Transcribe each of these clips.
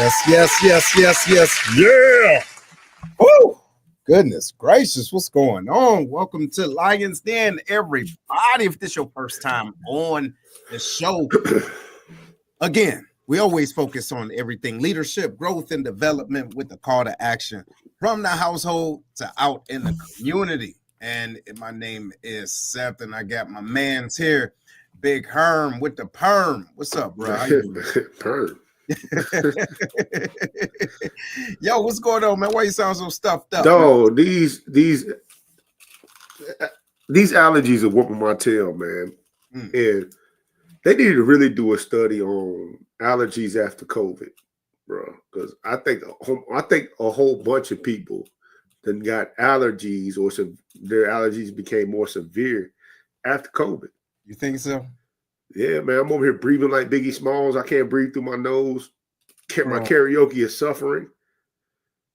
Yes. Yeah. Woo! Goodness gracious, what's going on? Welcome to Lions Den, everybody. If this is your first time on the show, again, we always focus on everything leadership, growth, and development with the call to action from the household to out in the community. And my name is Seth, and I got my man's here, Big Herm with the perm. What's up, bro? How you doing? Perm. Yo, what's going on, man? Why you sound so stuffed up? No, these allergies are whooping my tail, man. And they need to really do a study on allergies after COVID, bro. Because I think a whole bunch of people that got allergies or their allergies became more severe after COVID. You think so? Yeah, man. I'm over here breathing like Biggie Smalls. I can't breathe through my nose. My karaoke is suffering.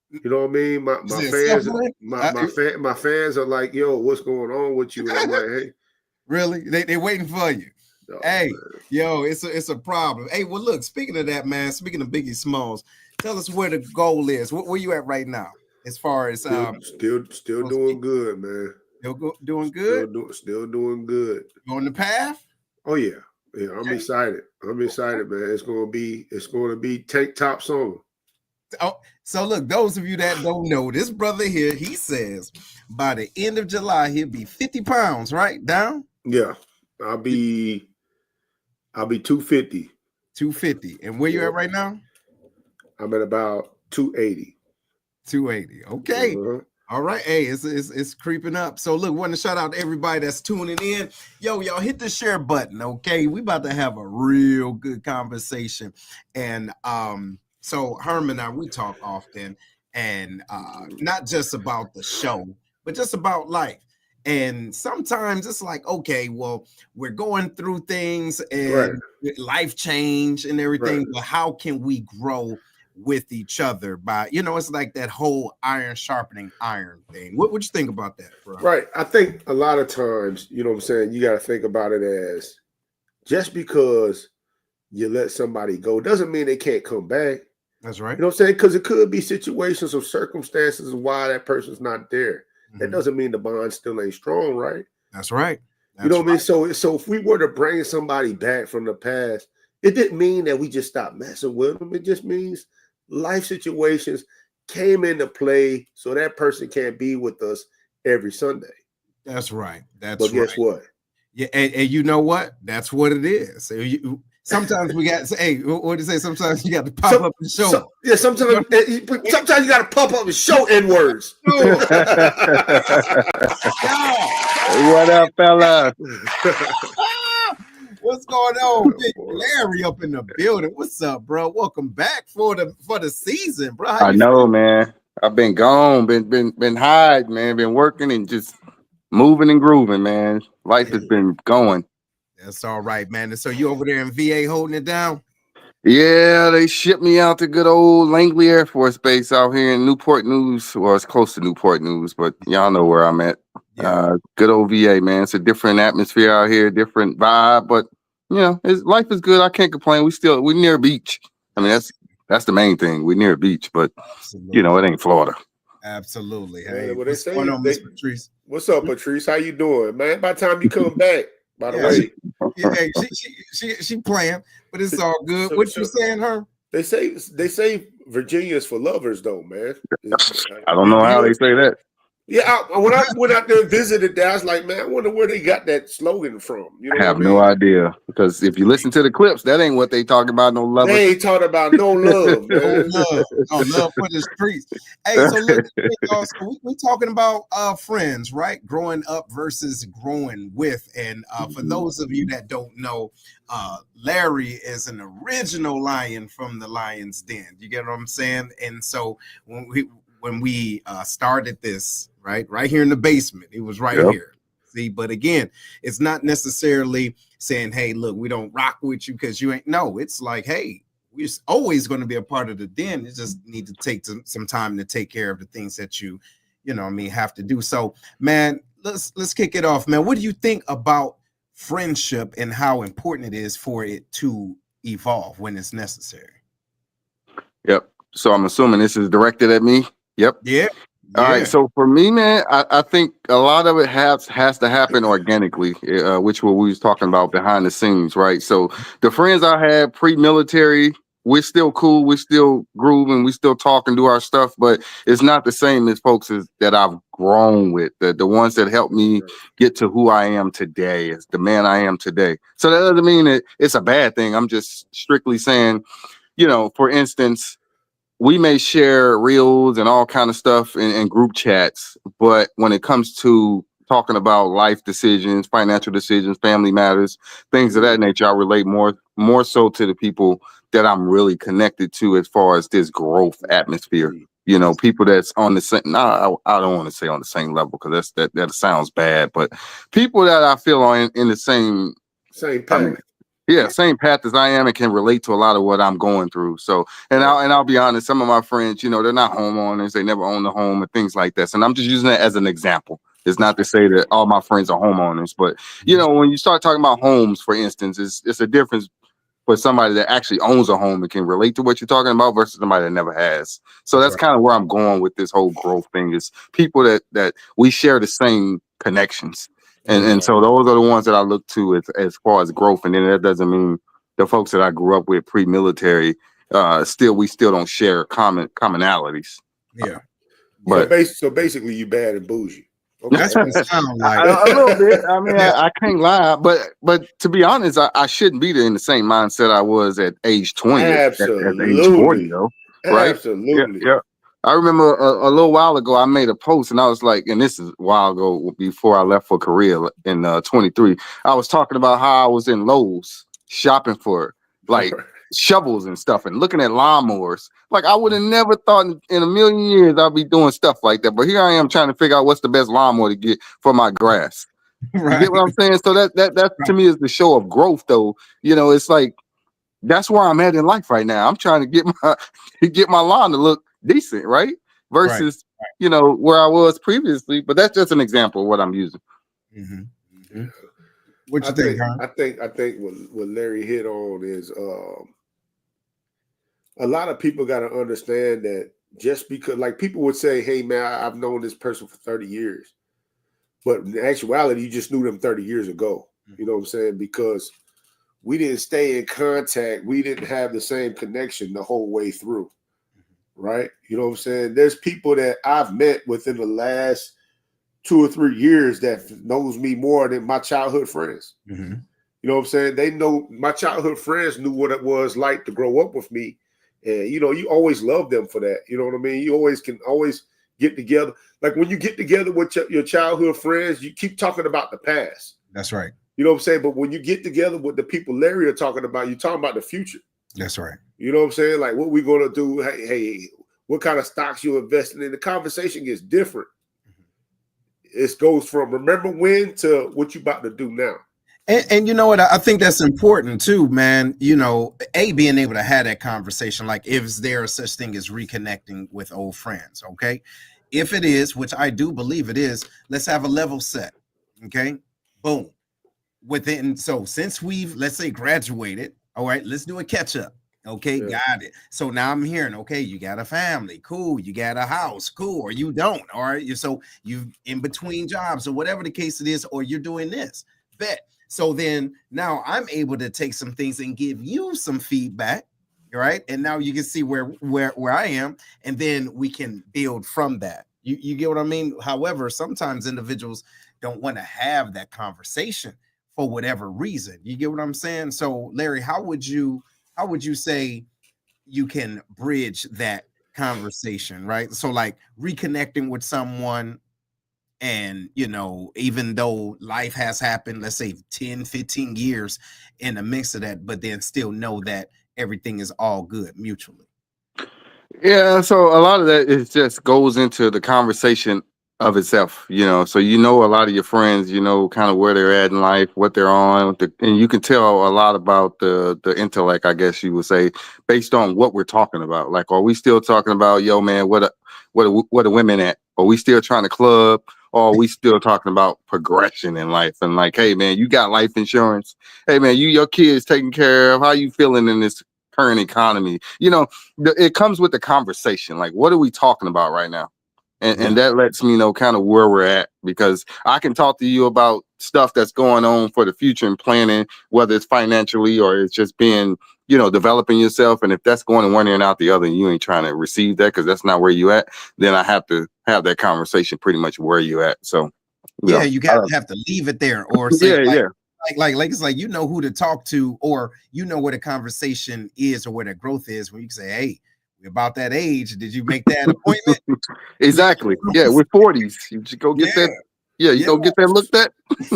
You know what I mean? My fans are like, yo, what's going on with you? And I'm like, hey. Really? They waiting for you. Oh, hey, man. Yo, it's a problem. Hey, well, look, speaking of that, man, speaking of Biggie Smalls, tell us where the goal is. Where you at right now? As far as still doing good, man. Doing good? Still doing good. On the path? Oh yeah. Yeah, I'm excited. I'm excited, man. It's gonna be tank top song. Oh, so look, those of you that don't know, this brother here, he says by the end of July he'll be 50 pounds, right? Down? Yeah. I'll be 250. 250. And where you at right now? I'm at about 280. 280. Okay. All right. Hey, it's creeping up. So look, want to shout out to everybody that's tuning in. Yo, y'all hit the share button. Okay. We about to have a real good conversation. And so Herm and I, we talk often, and not just about the show, but just about life. And sometimes it's like, okay, well, we're going through things and life change and everything, but how can we grow with each other by, it's like that whole iron sharpening iron thing. What you think about that, bro? Right. I think a lot of times, you know what I'm saying, you got to think about it as just because you let somebody go doesn't mean they can't come back. That's right. You know what I'm saying? Because it could be situations or circumstances why that person's not there. That doesn't mean the bond still ain't strong, right? That's right. You know what I mean? So if we were to bring somebody back from the past, it didn't mean that we just stopped messing with them. It just means life situations came into play so that person can't be with us every Sunday. That's right. But guess what? Yeah, and you know what? That's what it is. Sometimes we got to say, hey, what do you say? Sometimes you got to pop up and show. Sometimes you got to pop up and show N-words. What up, fella? What's going on? Big Larry up in the building. What's up, bro? Welcome back for the season, bro. I know, man. I've been gone, been hide, man. Been working and just moving and grooving, man. Life has been going. That's all right, man. And so you over there in VA holding it down? Yeah, they shipped me out to good old Langley Air Force Base out here in Newport News. Well, it's close to Newport News, but y'all know where I'm at. Yeah. Good old VA, man. It's a different atmosphere out here, different vibe, but life is good. I can't complain. We're near a beach. I mean, that's the main thing. We're near a beach, but it ain't Florida. Absolutely. Hey, what's going on, Miss Patrice? What's up, Patrice? How you doing, man? By the time you come back, by the way. She playing, but it's all good. What you saying, her? They say Virginia's for lovers, though, man. I don't know how they say that. Yeah, when I went out there and visited that, I was like, man, I wonder where they got that slogan from. I have no idea, because if you listen to the clips, that ain't what they talking about. No love. They ain't talking about no love, man. No love for the streets. Hey, so look, we're talking about friends, right? Growing up versus growing with. And for those of you that don't know, Larry is an original lion from the Lion's Den. You get what I'm saying? And so when we started this, right here in the basement, it was right here. See, but again, it's not necessarily saying, hey, look, we don't rock with you because you ain't. No, it's like, hey, we're always going to be a part of the den. You just need to take some time to take care of the things that you have to do. So, man, let's kick it off, man. What do you think about friendship and how important it is for it to evolve when it's necessary? Yep. So I'm assuming this is directed at me. Yep. Yeah. All right. So for me, man, I think a lot of it has to happen organically, which what we was talking about behind the scenes, right? So the friends I had pre-military, we're still cool, we're still grooving, we still talk and do our stuff, but it's not the same as folks that I've grown with, the ones that helped me get to who I am today, as the man I am today. So that doesn't mean that it's a bad thing. I'm just strictly saying, for instance, we may share reels and all kind of stuff in group chats, but when it comes to talking about life decisions, financial decisions, family matters, things of that nature, I relate more so to the people that I'm really connected to as far as this growth atmosphere. People that's on the same. No, I don't want to say on the same level because that sounds bad, but people that I feel are in the same path. Same path as I am and can relate to a lot of what I'm going through. So, I'll be honest, some of my friends, they're not homeowners, they never owned a home and things like that. And I'm just using that as an example. It's not to say that all my friends are homeowners, but when you start talking about homes, for instance, it's a difference for somebody that actually owns a home and can relate to what you're talking about versus somebody that never has. So that's kind of where I'm going with this whole growth thing, is people that we share the same connections. And so those are the ones that I look to as far as growth. And then that doesn't mean the folks that I grew up with pre-military, we still don't share commonalities. Yeah. But so basically you bad and bougie. Okay. That's what it sounds like. A little bit. I mean, I can't lie, but to be honest, I shouldn't be in the same mindset I was at age 20 at age 40, though. Right? Absolutely. Yeah. I remember a little while ago, I made a post and I was like, and this is a while ago before I left for Korea in 23. I was talking about how I was in Lowe's shopping for shovels and stuff and looking at lawnmowers. Like I would have never thought in a million years I'd be doing stuff like that. But here I am trying to figure out what's the best lawnmower to get for my grass. Right. You get what I'm saying? So that to me is the show of growth, though. It's like that's where I'm at in life right now. I'm trying to get my lawn to look decent, right? Versus where I was previously. But that's just an example of what I'm using. Mm-hmm. Mm-hmm. What you think? I think what Larry hit on is a lot of people got to understand that just because, like, people would say, hey man, I've known this person for 30 years, but in actuality you just knew them 30 years ago. You know what I'm saying? Because we didn't stay in contact, we didn't have the same connection the whole way through, right? You know what I'm saying? There's people that I've met within the last 2 or 3 years that knows me more than my childhood friends. Mm-hmm. You know what I'm saying? They know, my childhood friends knew what it was like to grow up with me. And, you always love them for that. You know what I mean? You always can get together. Like when you get together with your childhood friends, you keep talking about the past. That's right. You know what I'm saying? But when you get together with the people Larry are talking about, you're talking about the future. That's right. You know what I'm saying? Like what we going to do? Hey, what kind of stocks you investing in? The conversation gets different. It goes from remember when to what you about to do now. And you know what? I think that's important too, man. Being able to have that conversation, like is there a such thing as reconnecting with old friends? Okay. If it is, which I do believe it is, let's have a level set. Okay. Boom. So since we've, let's say, graduated, all right, let's do a catch up. Okay, got it. So now I'm hearing, okay, you got a family, cool. You got a house, cool, or you don't. All right. So you in between jobs or whatever the case it is, or you're doing this. Bet. So then now I'm able to take some things and give you some feedback. Right. And now you can see where I am, and then we can build from that. You get what I mean? However, sometimes individuals don't want to have that conversation for whatever reason. You get what I'm saying? So Larry, how would you say you can bridge that conversation, right? So like reconnecting with someone, and even though life has happened, let's say 10, 15 years in the mix of that, but then still know that everything is all good mutually. Yeah, so a lot of that is just goes into the conversation of itself, so a lot of your friends, kind of where they're at in life, what they're on, and you can tell a lot about the intellect, I guess you would say, based on what we're talking about. Like, are we still talking about, yo man, what are women at? Are we still trying to club? Or are we still talking about progression in life? And like, hey man, you got life insurance. Hey man, your kids taken care of. How you feeling in this current economy. You know, it comes with the conversation. Like, what are we talking about right now? And that lets me know kind of where we're at, because I can talk to you about stuff that's going on for the future and planning, whether it's financially or it's just being, you know, developing yourself. And if that's going in one ear and out the other, and you ain't trying to receive that because that's not where you at, then I have to have that conversation pretty much where you at. So, yeah, you have to leave it there, or say like it's like, you know who to talk to, or you know where the conversation is or where the growth is, when you can say, hey, we're about that age. Did you make that appointment? Exactly. Yeah, we're 40s. You just go get that. Yeah, you go get that looked at.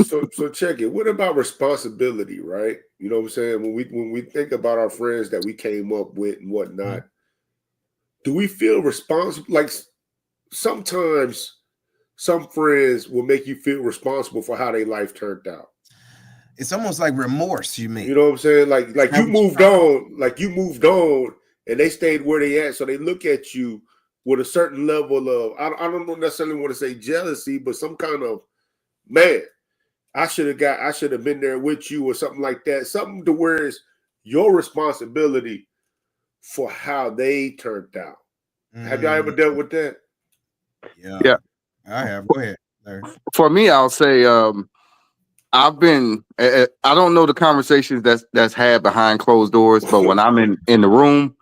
So check it. What about responsibility, right? You know what I'm saying? When we think about our friends that we came up with and whatnot, do we feel responsible? Like, sometimes some friends will make you feel responsible for how their life turned out. It's almost like remorse, you mean? You know what I'm saying? Like you moved on, and they stayed where they at. So they look at you with a certain level of, I don't necessarily want to say jealousy, but some kind of, man, I should have been there with you, or something like that. Something to where it's your responsibility for how they turned out. Have y'all ever dealt with that? Yeah. I have. Go ahead, Larry. For me, I'll say, I've been, I don't know the conversations that's had behind closed doors, but when I'm in the room,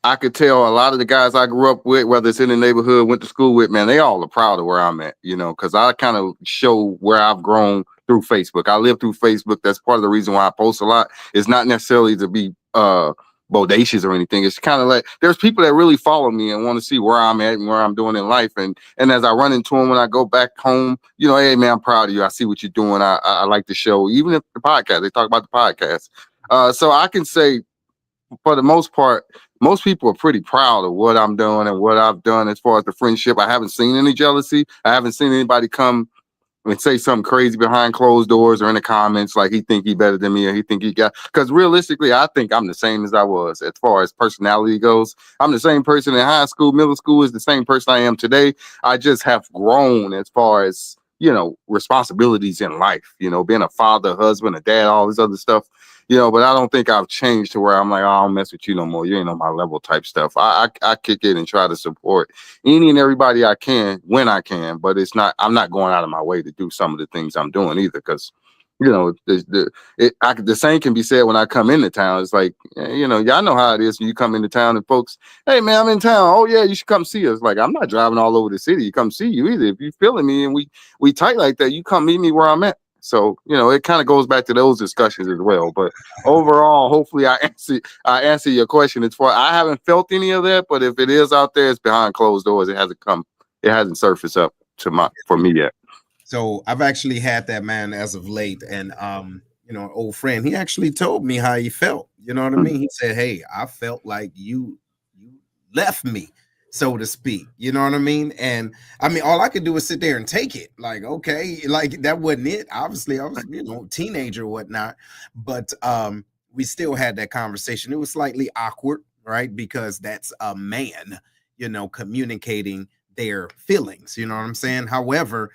I could tell a lot of the guys I grew up with, whether it's in the neighborhood, went to school with, man, they all are proud of where I'm at, you know, because I kind of show where I've grown through Facebook. I live through Facebook. That's part of the reason why I post a lot. It's not necessarily to be bodacious or anything. It's kind of like, there's people that really follow me and want to see where I'm at and where I'm doing in life. And as I run into them when I go back home, you know, hey man, I'm proud of you. I see what you're doing. I like the show. Even if the podcast, they talk about the podcast. So I can say, for the most part, most people are pretty proud of what I'm doing and what I've done as far as the friendship. I haven't seen any jealousy. I haven't seen anybody come and say something crazy behind closed doors or in the comments like he think he better than me or he think he got, because realistically I think I'm the same as I was as far as personality goes. I'm the same person in high school, middle school is the same person I am today. I just have grown as far as, you know, responsibilities in life, you know, being a father, husband, a dad, all this other stuff, you know, but I don't think I've changed to where I'm like, oh, I don't mess with you no more. You ain't on my level type stuff. I kick it and try to support any and everybody I can when I can, but I'm not going out of my way to do some of the things I'm doing either, because, you know, the same can be said when I come into town. It's like, you know, y'all know how it is when you come into town and folks, hey man, I'm in town. Oh yeah, you should come see us. Like, I'm not driving all over the city to come see you either. If you're feeling me and we tight like that, you come meet me where I'm at. So, you know, it kind of goes back to those discussions as well. But overall, hopefully I answer your question. As far, I haven't felt any of that, but if it is out there, it's behind closed doors. It hasn't surfaced up for me yet. So I've actually had that, man, as of late. And you know, an old friend, he actually told me how he felt. You know what I mean? He said, hey, I felt like you left me, so to speak. You know what I mean? And I mean, all I could do was sit there and take it. Like, okay, like that wasn't it. Obviously, I was, you know, teenager or whatnot. But we still had that conversation. It was slightly awkward, right? Because that's a man, you know, communicating their feelings. You know what I'm saying? However,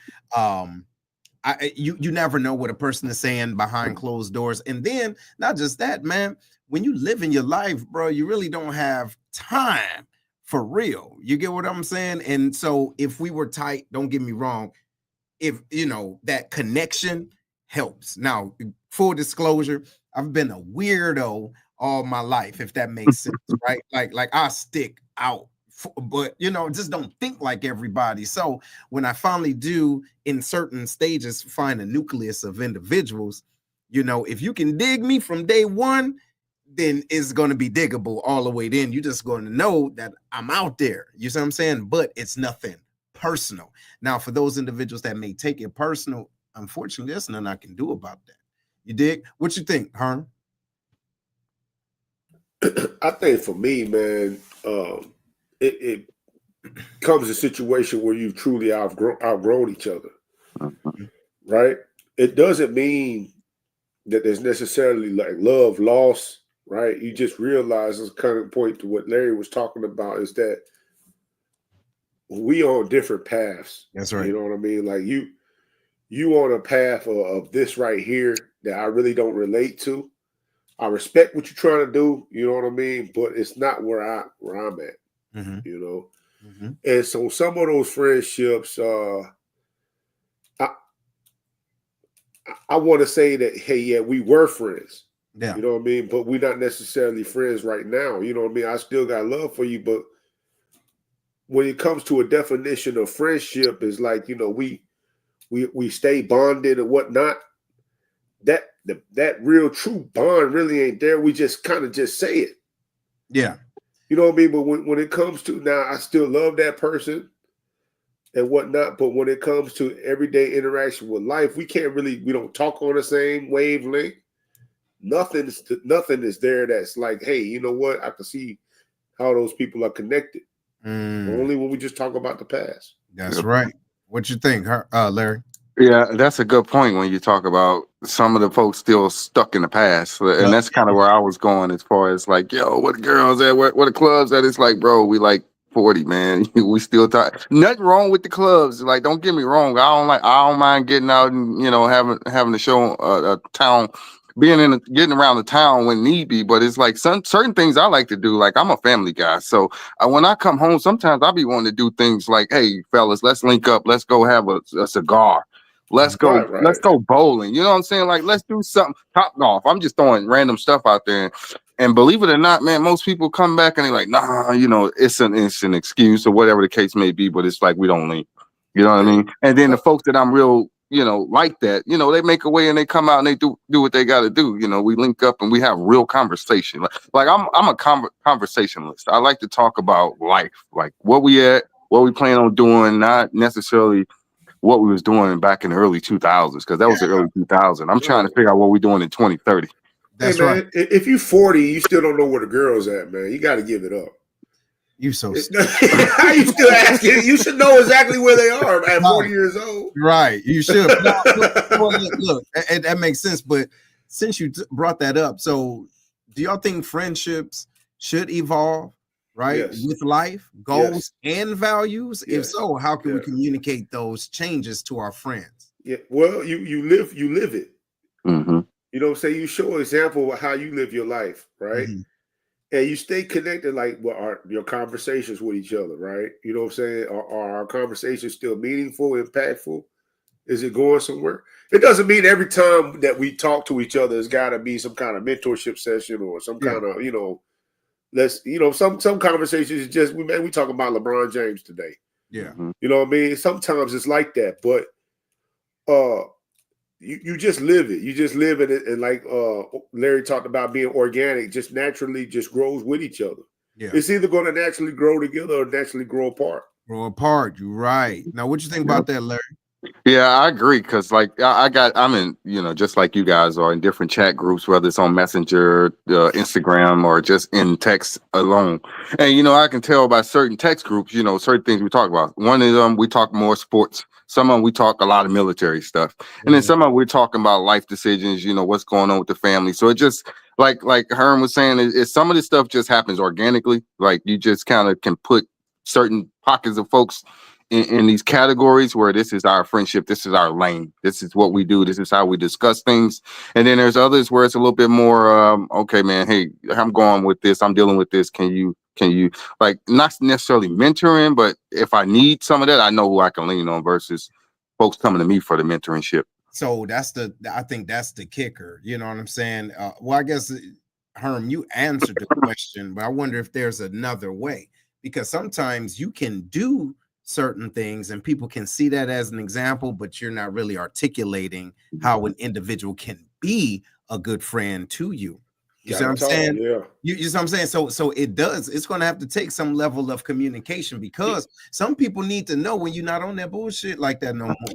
you never know what a person is saying behind closed doors. And then not just that, man, when you live in your life, bro, you really don't have time for real. You get what I'm saying? And so if we were tight, don't get me wrong, if you know that connection helps. Now, full disclosure, I've been a weirdo all my life, if that makes sense, right? Like I stick out, but you know, just don't think like everybody. So when I finally do, in certain stages, find a nucleus of individuals, you know, if you can dig me from day one, then it's going to be diggable all the way. Then you're just going to know that I'm out there. You see what I'm saying? But it's nothing personal. Now, for those individuals that may take it personal, unfortunately, there's nothing I can do about that. You dig? What you think, Herm? I think for me, man, it comes a situation where you've truly outgrown each other, right? It doesn't mean that there's necessarily like love lost, right? You just realize, this kind of point to what Larry was talking about, is that we on different paths. That's right. You know what I mean? Like you on a path of this right here that I really don't relate to. I respect what you're trying to do, you know what I mean, but it's not where I'm at, Mm-hmm. you know. Mm-hmm. And so some of those friendships, I I want to say that, hey, yeah, we were friends. Yeah. You know what I mean? But we're not necessarily friends right now. You know what I mean? I still got love for you, but when it comes to a definition of friendship, is like, you know, we stay bonded and whatnot. That real true bond really ain't there. We just kind of just say it. Yeah. You know what I mean? But when it comes to now, I still love that person and whatnot. But when it comes to everyday interaction with life, we don't talk on the same wavelength. Nothing is there that's like, hey, you know what? I can see how those people are connected. Only when we just talk about the past. That's right. What you think, Larry? Yeah, that's a good point when you talk about some of the folks still stuck in the past. And that's kind of where I was going as far as like, yo, what the girls at? Where the clubs at? It's like, bro, we like 40, man. We still talk. Nothing wrong with the clubs. Like, don't get me wrong. I don't mind getting out and, having a show, a town, getting around the town when need be. But it's like certain things I like to do. Like, I'm a family guy. So when I come home, sometimes I'll be wanting to do things like, hey, fellas, let's link up. Let's go have a cigar. Let's go. Right. Let's go bowling. You know what I'm saying? Like, let's do something. Top golf. I'm just throwing random stuff out there. And believe it or not, man, most people come back and they're like, nah, it's an excuse or whatever the case may be. But it's like we don't link. You know what I mean? And then the folks that I'm real, like that, they make a way and they come out and they do what they got to do. We link up and we have real conversation. Like I'm a conversationalist. I like to talk about life, like what we at, what we plan on doing, not necessarily what we was doing back in the early 2000s, because that was the early 2000s. I'm trying to figure out what we're doing in 2030. That's hey, man, right. If you're 40, you still don't know where the girl's at, man. You got to give it up. You so how you still asking? You should know exactly where they are at 40 years old. Right. You should. Look, that makes sense. But since you brought that up, so do y'all think friendships should evolve, right? Yes. With life, goals, and values? Yes. If so, how can we communicate those changes to our friends? Yeah. Well, you live it. Mm-hmm. You know what I'm saying? You show an example of how you live your life, right? Mm-hmm. And you stay connected, like your conversations with each other, right? You know what I'm saying? Are our conversations still meaningful, impactful? Is it going somewhere? It doesn't mean every time that we talk to each other, it's got to be some kind of mentorship session or some kind of, some conversations is just, we talking about LeBron James today. Yeah. You know what I mean? Sometimes it's like that, but you just live it. You just live it, and like Larry talked about being organic, just naturally just grows with each other. Yeah. It's either going to naturally grow together or naturally grow apart. Grow apart. You're right. Now, what you think about that, Larry? Yeah, I agree, because like I'm in, just like you guys are in different chat groups, whether it's on Messenger, Instagram, or just in text alone. And I can tell by certain text groups, certain things we talk about. One of them we talk more sports. Some of them we talk a lot of military stuff, and then some of them we're talking about life decisions. What's going on with the family. So it just like Herm was saying, is some of this stuff just happens organically. Like you just kind of can put certain pockets of folks in these categories where this is our friendship, this is our lane, this is what we do, this is how we discuss things. And then there's others where it's a little bit more, okay, man, hey, I'm going with this, I'm dealing with this. Can you like not necessarily mentoring, but if I need some of that, I know who I can lean on versus folks coming to me for the mentorship. So I think that's the kicker. You know what I'm saying? Well, I guess Herm, you answered the question, but I wonder if there's another way, because sometimes you can do certain things and people can see that as an example, but you're not really articulating how an individual can be a good friend to you. You see what I'm saying? Yeah. You see what I'm saying? So it's going to have to take some level of communication, because some people need to know when you're not on that bullshit like that no more.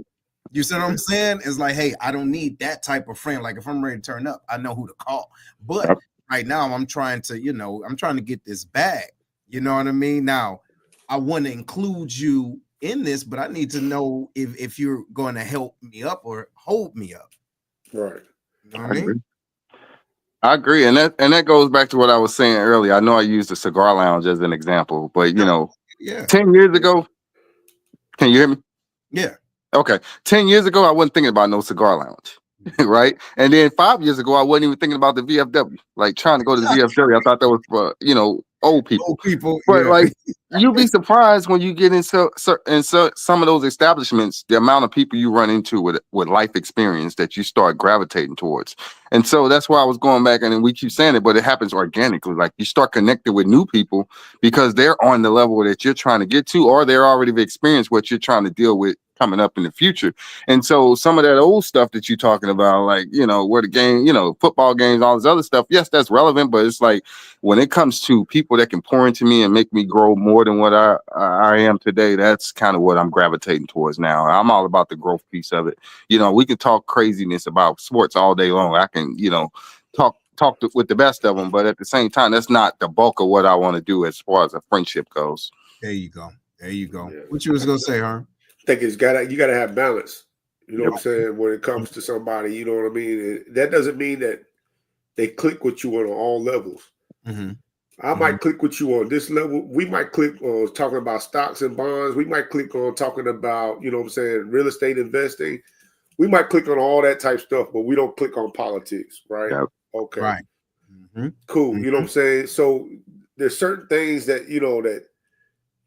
You see what I'm saying? It's like, hey, I don't need that type of friend. Like if I'm ready to turn up, I know who to call. But right now I'm trying to get this bag. You know what I mean? Now, I want to include you in this, but I need to know if you're going to help me up or hold me up. Right. You know what I mean? I agree. And that goes back to what I was saying earlier. I know I used the cigar lounge as an example, but 10 years ago, can you hear me? Yeah. Okay. 10 years ago, I wasn't thinking about no cigar lounge. right? And then 5 years ago, I wasn't even thinking about the VFW, like trying to go to the VFW. I thought that was for, old people. Old people, But yeah. like, you'd be surprised when you get into some of those establishments, the amount of people you run into with life experience that you start gravitating towards. And so that's why I was going back, and then we keep saying it, but it happens organically. Like, you start connecting with new people because they're on the level that you're trying to get to, or they're already experienced what you're trying to deal with coming up in the future. And so some of that old stuff that you're talking about, like, where the game, football games, all this other stuff, yes, that's relevant, but it's like, when it comes to people that can pour into me and make me grow more than what I am today, that's kind of what I'm gravitating towards now. I'm all about the growth piece of it. We can talk craziness about sports all day long. I can, with the best of them, but at the same time, that's not the bulk of what I want to do as far as a friendship goes. There you go. Yeah. What you was gonna say, huh? I think you gotta have balance. You know what I'm saying? When it comes to somebody, you know what I mean? That doesn't mean that they click with you on all levels. Mm-hmm. I might click with you on this level. We might click on talking about stocks and bonds. We might click on talking about, real estate investing. We might click on all that type stuff, but we don't click on politics, right? Yep. Okay. Right. Cool. You know what I'm saying? So there's certain things that, that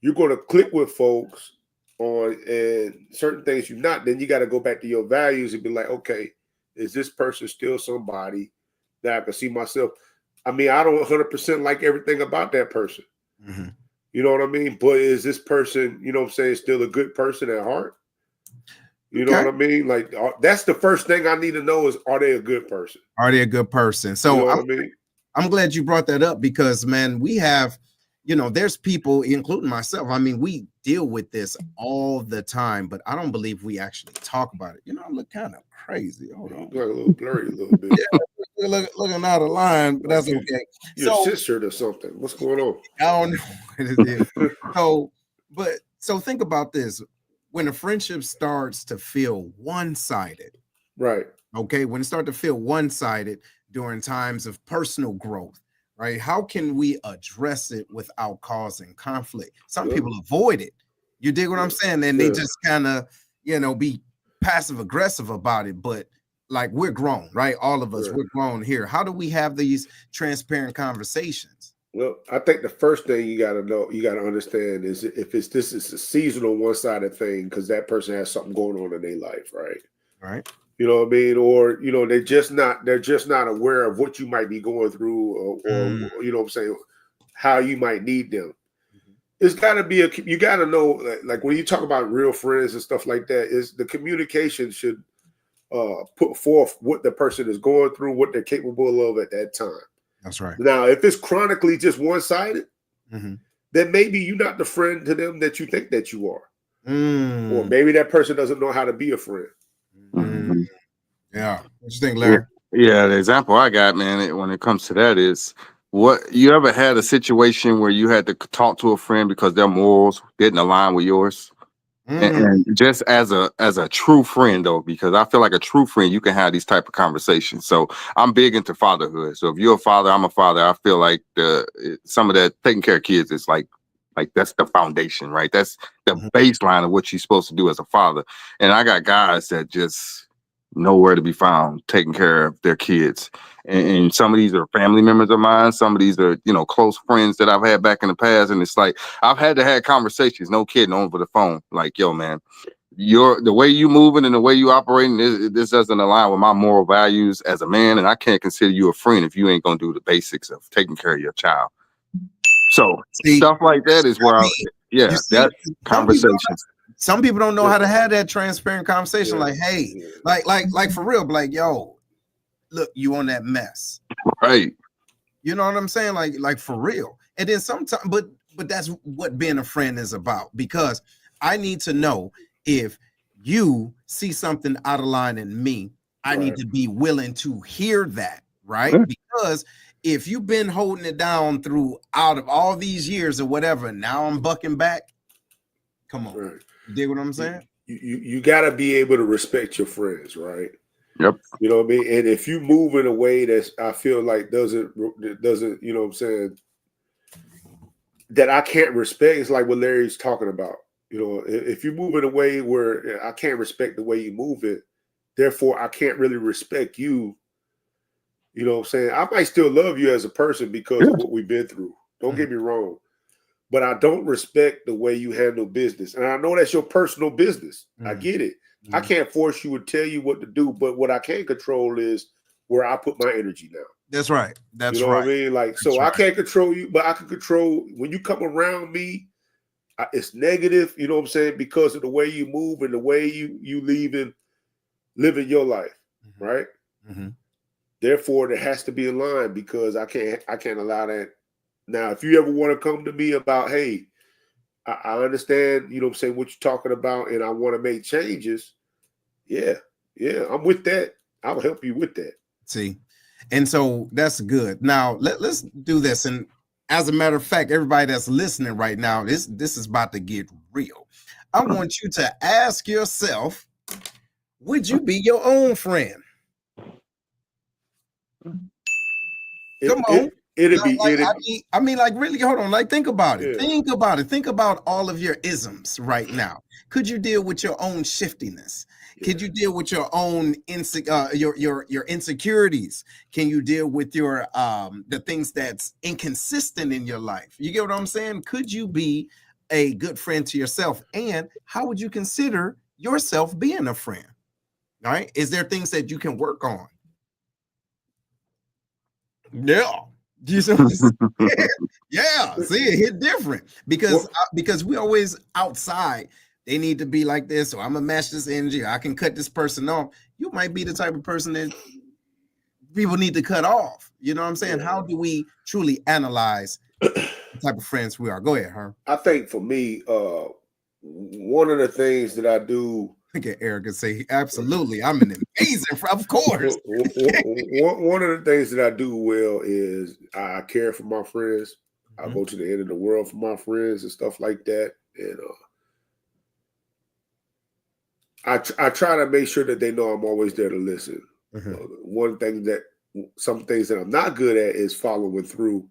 you're going to click with folks on, and certain things you're not. Then you got to go back to your values and be like, okay, is this person still somebody that I can see myself? I mean, I don't 100% like everything about that person. Mm-hmm. You know what I mean? But is this person, still a good person at heart? You know what I mean? Like, that's the first thing I need to know is, are they a good person? Are they a good person? So you know what I mean? I'm glad you brought that up because, man, we have, there's people, including myself. I mean, we deal with this all the time, but I don't believe we actually talk about it. I look kind of crazy. Hold on. You look a little blurry a little bit. Yeah, looking out of line, but that's okay. You're censored or something. What's going on? I don't know what it is. So think about this. When a friendship starts to feel one-sided, right? Okay, when it starts to feel one-sided during times of personal growth, right? How can we address it without causing conflict? Some people avoid it. You dig what I'm saying? And they just kind of, be passive aggressive about it. But like, we're grown, right? All of us, we're grown here. How do we have these transparent conversations? Well, I think the first thing you got to understand is if this is a seasonal one-sided thing because that person has something going on in their life, right? Right. You know what I mean? Or, they're just not aware of what you might be going through or you know what I'm saying, how you might need them. It's got to be you got to know, like when you talk about real friends and stuff like that, is the communication should put forth what the person is going through, what they're capable of at that time. That's right. Now, if it's chronically just one-sided, then maybe you're not the friend to them that you think that you are. Or maybe that person doesn't know how to be a friend. Yeah. What you think, Larry? Yeah, the example I got, man, when it comes to that is, what you ever had a situation where you had to talk to a friend because their morals didn't align with yours? And just as a true friend, though, because I feel like a true friend, you can have these type of conversations. So I'm big into fatherhood. So if you're a father, I'm a father. I feel like some of that taking care of kids is like that's the foundation, right? That's the baseline of what you're supposed to do as a father. And I got guys that just nowhere to be found taking care of their kids. And some of these are family members of mine. Some of these are, close friends that I've had back in the past. And it's like, I've had to have conversations, no kidding, over the phone. Like, yo, man, the way you moving and the way you operating, this doesn't align with my moral values as a man. And I can't consider you a friend if you ain't going to do the basics of taking care of your child. So stuff like that is where that conversation. Some people don't know how to have that transparent conversation. Like, hey, like for real, like, yo, look, you on that mess, right? You know what I'm saying? Like for real. And then sometimes, but that's what being a friend is about, because I need to know if you see something out of line in me. I need to be willing to hear that, right? Because if you've been holding it down out of all these years or whatever, now I'm bucking back. Come on. You dig what I'm saying? You got to be able to respect your friends, right? Yep. You know what I mean? And if you move in a way that I feel like doesn't, you know what I'm saying, that I can't respect, it's like what Larry's talking about. You know, if you move in a way where I can't respect the way you move it, Therefore, I can't really respect you. You know what I'm saying? I might still love you as a person because of what we've been through. Don't get me wrong. But I don't respect the way you handle business. And I know that's your personal business. I get it. I can't force you and tell you what to do, but what I can control is where I put my energy now. That's right. That's you know right. what I mean? Like, so I can't control you, but I can control when you come around me. It's negative, you know what I'm saying, because of the way you move and the way you living your life, right? Therefore, there has to be a line because I can't allow that. Now, if you ever want to come to me about, hey, I understand, you know what I'm saying, what you're talking about, and I want to make changes, yeah, I'm with that. I'll help you with that. See, and so that's good. Now, let's do this. And as a matter of fact, everybody that's listening right now, this is about to get real. I want you to ask yourself, would you be your own friend? Come on. I mean, like, really, hold on. Like, think about it. Think about it. Think about all of your isms right now. Could you deal with your own shiftiness? Could you deal with your own your insecurities? Can you deal with your the things that's inconsistent in your life? You get what I'm saying? Could you be a good friend to yourself? And how would you consider yourself being a friend? All right. Is there things that you can work on? Yeah. You see what I'm saying? Yeah. See, it hit different because we always outside. They need to be like this, or I'm gonna match this energy. Or I can cut this person off. You might be the type of person that people need to cut off. You know what I'm saying? How do we truly analyze the type of friends we are? Go ahead, Herm. I think for me, one of the things that I do. Look at Eric and say, absolutely, I'm an amazing friend, of course. One of the things that I do well is I care for my friends. I go to the end of the world for my friends and stuff like that. And I try to make sure that they know I'm always there to listen. Some things that I'm not good at is following through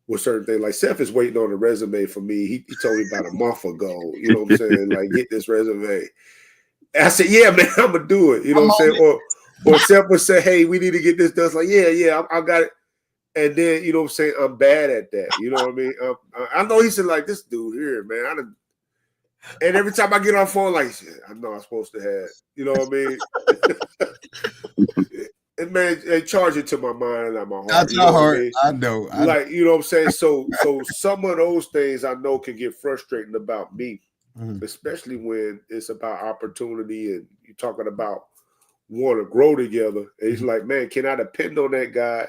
with certain things. Like Seth is waiting on a resume for me. He told me about a month ago. You know what I'm saying? Like, get this resume. I said, yeah, man, I'm gonna do it. You know what I'm saying? Or Seth would say, hey, we need to get this done. It's like, yeah, I got it. And then, you know what I'm saying, I'm bad at that. You know what I mean? I know he said, like, this dude here, man. And every time I get on the phone, like, shit, I know I'm supposed to have, you know what I mean? And man, they charge it to my mind and my heart. That's your heart. I know. Like, you know what I'm saying? So some of those things I know can get frustrating about me. Especially when it's about opportunity and you're talking about want to grow together. And it's like, man, can I depend on that guy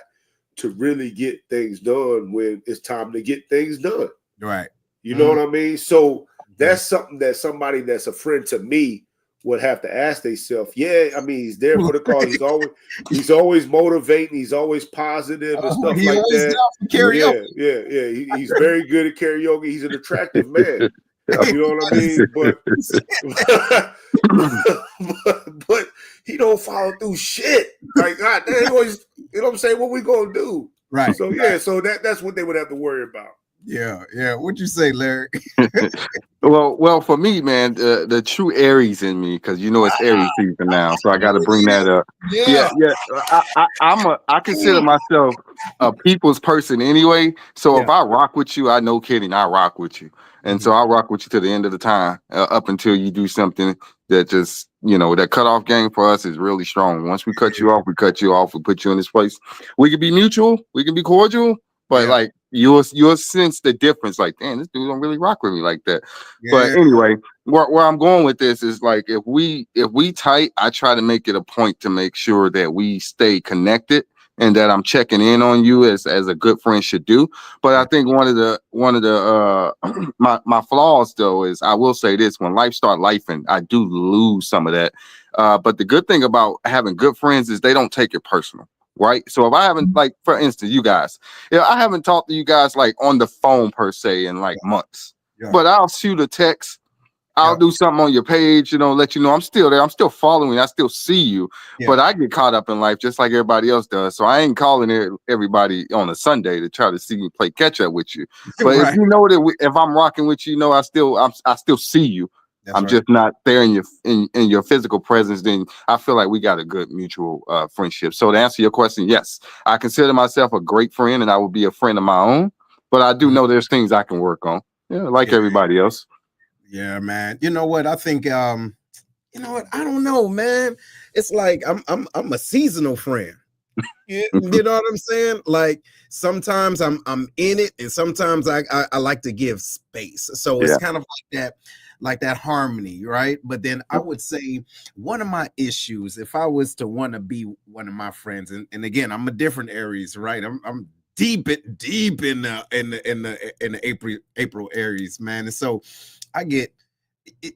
to really get things done when it's time to get things done? Right. You know what I mean? So that's something that somebody that's a friend to me would have to ask themselves. Yeah, I mean, he's there for the cause. He's always motivating. He's always positive and stuff like that. Yeah. He's very good at karaoke. He's an attractive man. You know what I mean? But he don't follow through shit. Like, God, they always, you know what I'm saying? What we gonna do? Right. So yeah, so that's what they would have to worry about. Yeah. What'd you say, Larry? Well, for me, man, the true Aries in me, because you know it's Aries season now, so I got to bring that up. Yeah. I consider myself a people's person anyway. So if I rock with you, I know kidding, I rock with you, and so I rock with you to the end of the time, up until you do something that just, you know, that cutoff game for us is really strong. Once we cut you off, we cut you off. We put you in this place. We can be mutual, we can be cordial, but like. You'll sense the difference. Like, damn, this dude don't really rock with me like that. But anyway, where I'm going with this is like if we tight, I try to make it a point to make sure that we stay connected and that I'm checking in on you as a good friend should do. But I think one of the my flaws though is I will say this: when life start lifing, I do lose some of that. But the good thing about having good friends is they don't take it personal. Right. So if I haven't, like, for instance, you guys, I haven't talked to you guys like on the phone per se in like months, but I'll shoot a text. I'll do something on your page, you know, let you know I'm still there. I'm still following. I still see you, but I get caught up in life just like everybody else does. So I ain't calling everybody on a Sunday to try to see you play catch up with you. But if you know that if I'm rocking with you, I still see you. I'm just not there in your physical presence, then I feel like we got a good mutual friendship. So to answer your question, yes, I consider myself a great friend and I will be a friend of my own, but I do know there's things I can work on. Yeah, like everybody else. Yeah, man. You know what? I think you know what? I don't know, man. It's like I'm a seasonal friend. You know what I'm saying? Like sometimes I'm in it, and sometimes I like to give space. So it's kind of like that harmony, right? But then I would say one of my issues, if I was to want to be one of my friends, and again, I'm a different Aries, right? I'm deep in the April Aries, man. And so I get it.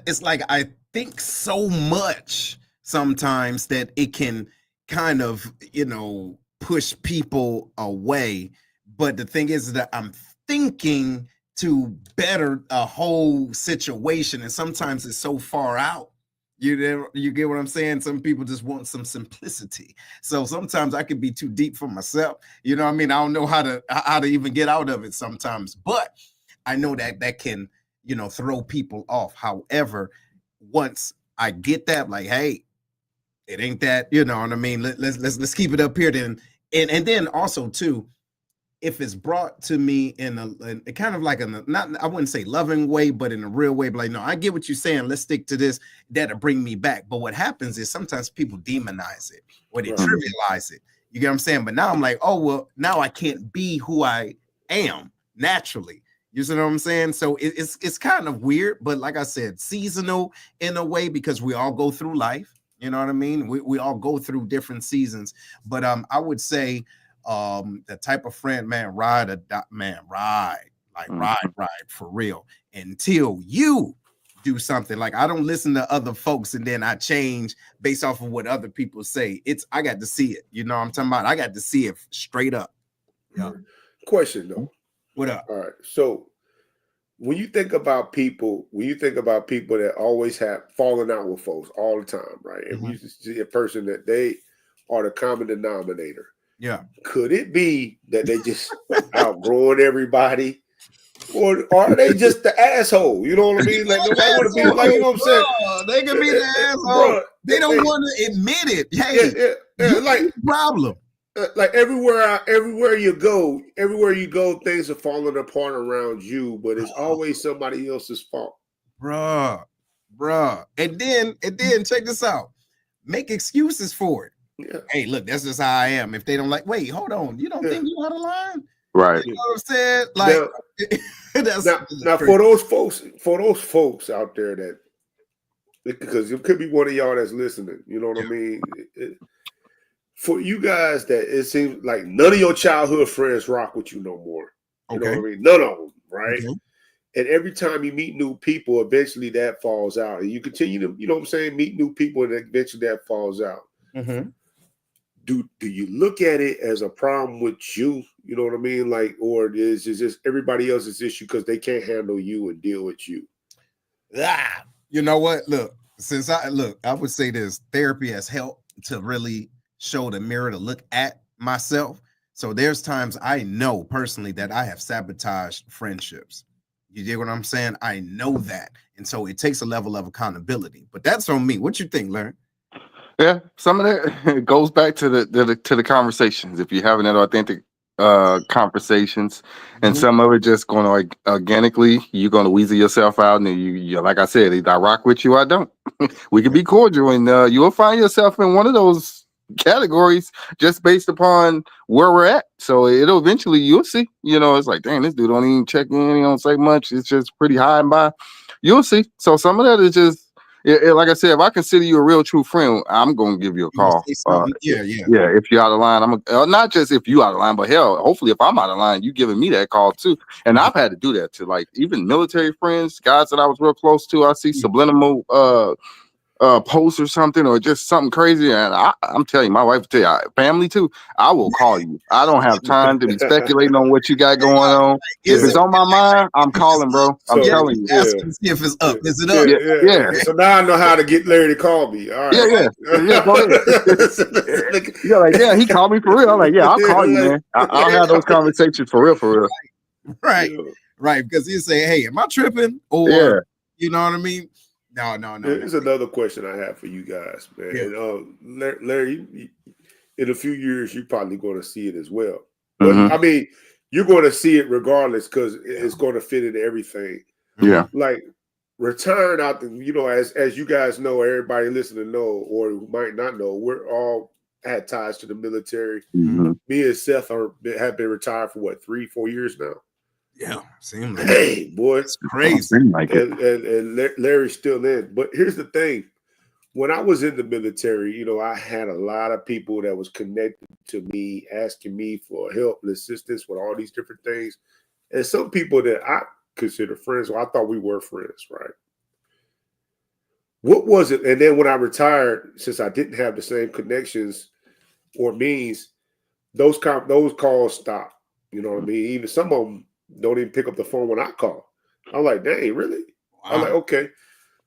It's like I think so much sometimes that it can kind of, push people away. But the thing is that I'm thinking to better a whole situation, and sometimes it's so far out. You get what I'm saying? Some people just want some simplicity. So sometimes I could be too deep for myself. You know what I mean? I don't know how to even get out of it sometimes, but I know that can, throw people off. However, once I get that, like, hey, it ain't that, you know what I mean? Let's keep it up here then. And then also too, if it's brought to me in a kind of like not, I wouldn't say loving way, but in a real way, but like, no, I get what you're saying. Let's stick to this. That'll bring me back. But what happens is sometimes people demonize it or they trivialize it. You get what I'm saying? But now I'm like, oh, well, now I can't be who I am naturally. You see what I'm saying? So it's kind of weird, but like I said, seasonal in a way, because we all go through life. You know what I mean? We all go through different seasons. But I would say the type of friend, man, ride for real until you do something. Like I don't listen to other folks and then I change based off of what other people say. I got to see it. You know what I'm talking about? I got to see it straight up. Yeah. Question though. What up? All right. So when you think about people that always have fallen out with folks all the time, right? And you see a person that they are the common denominator. Yeah. Could it be that they just outgrowing everybody? Or are they just the asshole? You know what I mean? Like nobody want to be like, you know what I'm saying? They can be the asshole. Bro, they don't want to admit it. Hey, like problem. Like everywhere you go, things are falling apart around you, but it's always somebody else's fault. Bruh. And then check this out. Make excuses for it. Yeah. Hey, look, that's just how I am. If they don't like, wait, hold on. You don't think you're out of line? Right. You know what I'm saying? Like now for those folks out there that, because it could be one of y'all that's listening, you know what I mean? For you guys that it seems like none of your childhood friends rock with you no more. You know what I mean? None of them, right? Okay. And every time you meet new people, eventually that falls out. And you continue to, you know what I'm saying, meet new people and eventually that falls out. Mm-hmm. Do you look at it as a problem with you? You know what I mean? Like, or is just everybody else's issue because they can't handle you and deal with you? You know what? Look, I would say this: therapy has helped to really show the mirror to look at myself. So there's times I know personally that I have sabotaged friendships. You get what I'm saying? I know that, and so it takes a level of accountability. But that's on me. What you think, Larry? Yeah, some of that goes back to the conversations. If you're having that authentic conversations, and some of it just going like organically, you're going to weasel yourself out, and you like I said, either I rock with you or I don't. We can be cordial, and you'll find yourself in one of those categories just based upon where we're at. So it'll eventually, you'll see. It's like, dang, this dude don't even check in. He don't say much. It's just pretty high and by. You'll see. So some of that is just. Like I said, if I consider you a real true friend, I'm gonna give you a call. Yeah. If you're out of line, I'm not just if you out of line, but hell, hopefully if I'm out of line, you giving me that call too. And I've had to do that to like even military friends, guys that I was real close to. I see subliminal post or something, or just something crazy, and I'm telling you, my wife will tell you, family too, I will call you. I don't have time to be speculating on what you got going on. If it's on my mind, I'm calling, bro. I'm telling you. Ask him to see if it's up. Is it up? Yeah. So now I know how to get Larry to call me. All right. Yeah. Go ahead. You're like, yeah, he called me for real. I'm like, yeah, I'll call you, man. I'll have those conversations for real. Right. Because you say, hey, am I tripping? Or You know what I mean? No. Here's another question I have for you guys, man. Yeah. And Larry, in a few years, you're probably going to see it as well. But I mean, you're going to see it regardless because it's going to fit into everything. Yeah. Like retiring out, as you guys know, everybody listening know, or who might not know, we're all had ties to the military. Mm-hmm. Me and Seth have been retired for 3-4 years now. Yeah, seems like hey, boy, it's crazy. And Larry's still in. But here's the thing: when I was in the military, I had a lot of people that was connected to me, asking me for help and assistance with all these different things, and some people that I consider friends, or I thought we were friends, right? What was it? And then when I retired, since I didn't have the same connections or means, those calls stopped. You know what I mean? Even some of them don't even pick up the phone when I call. I'm like, dang, really? Wow. I'm like, okay.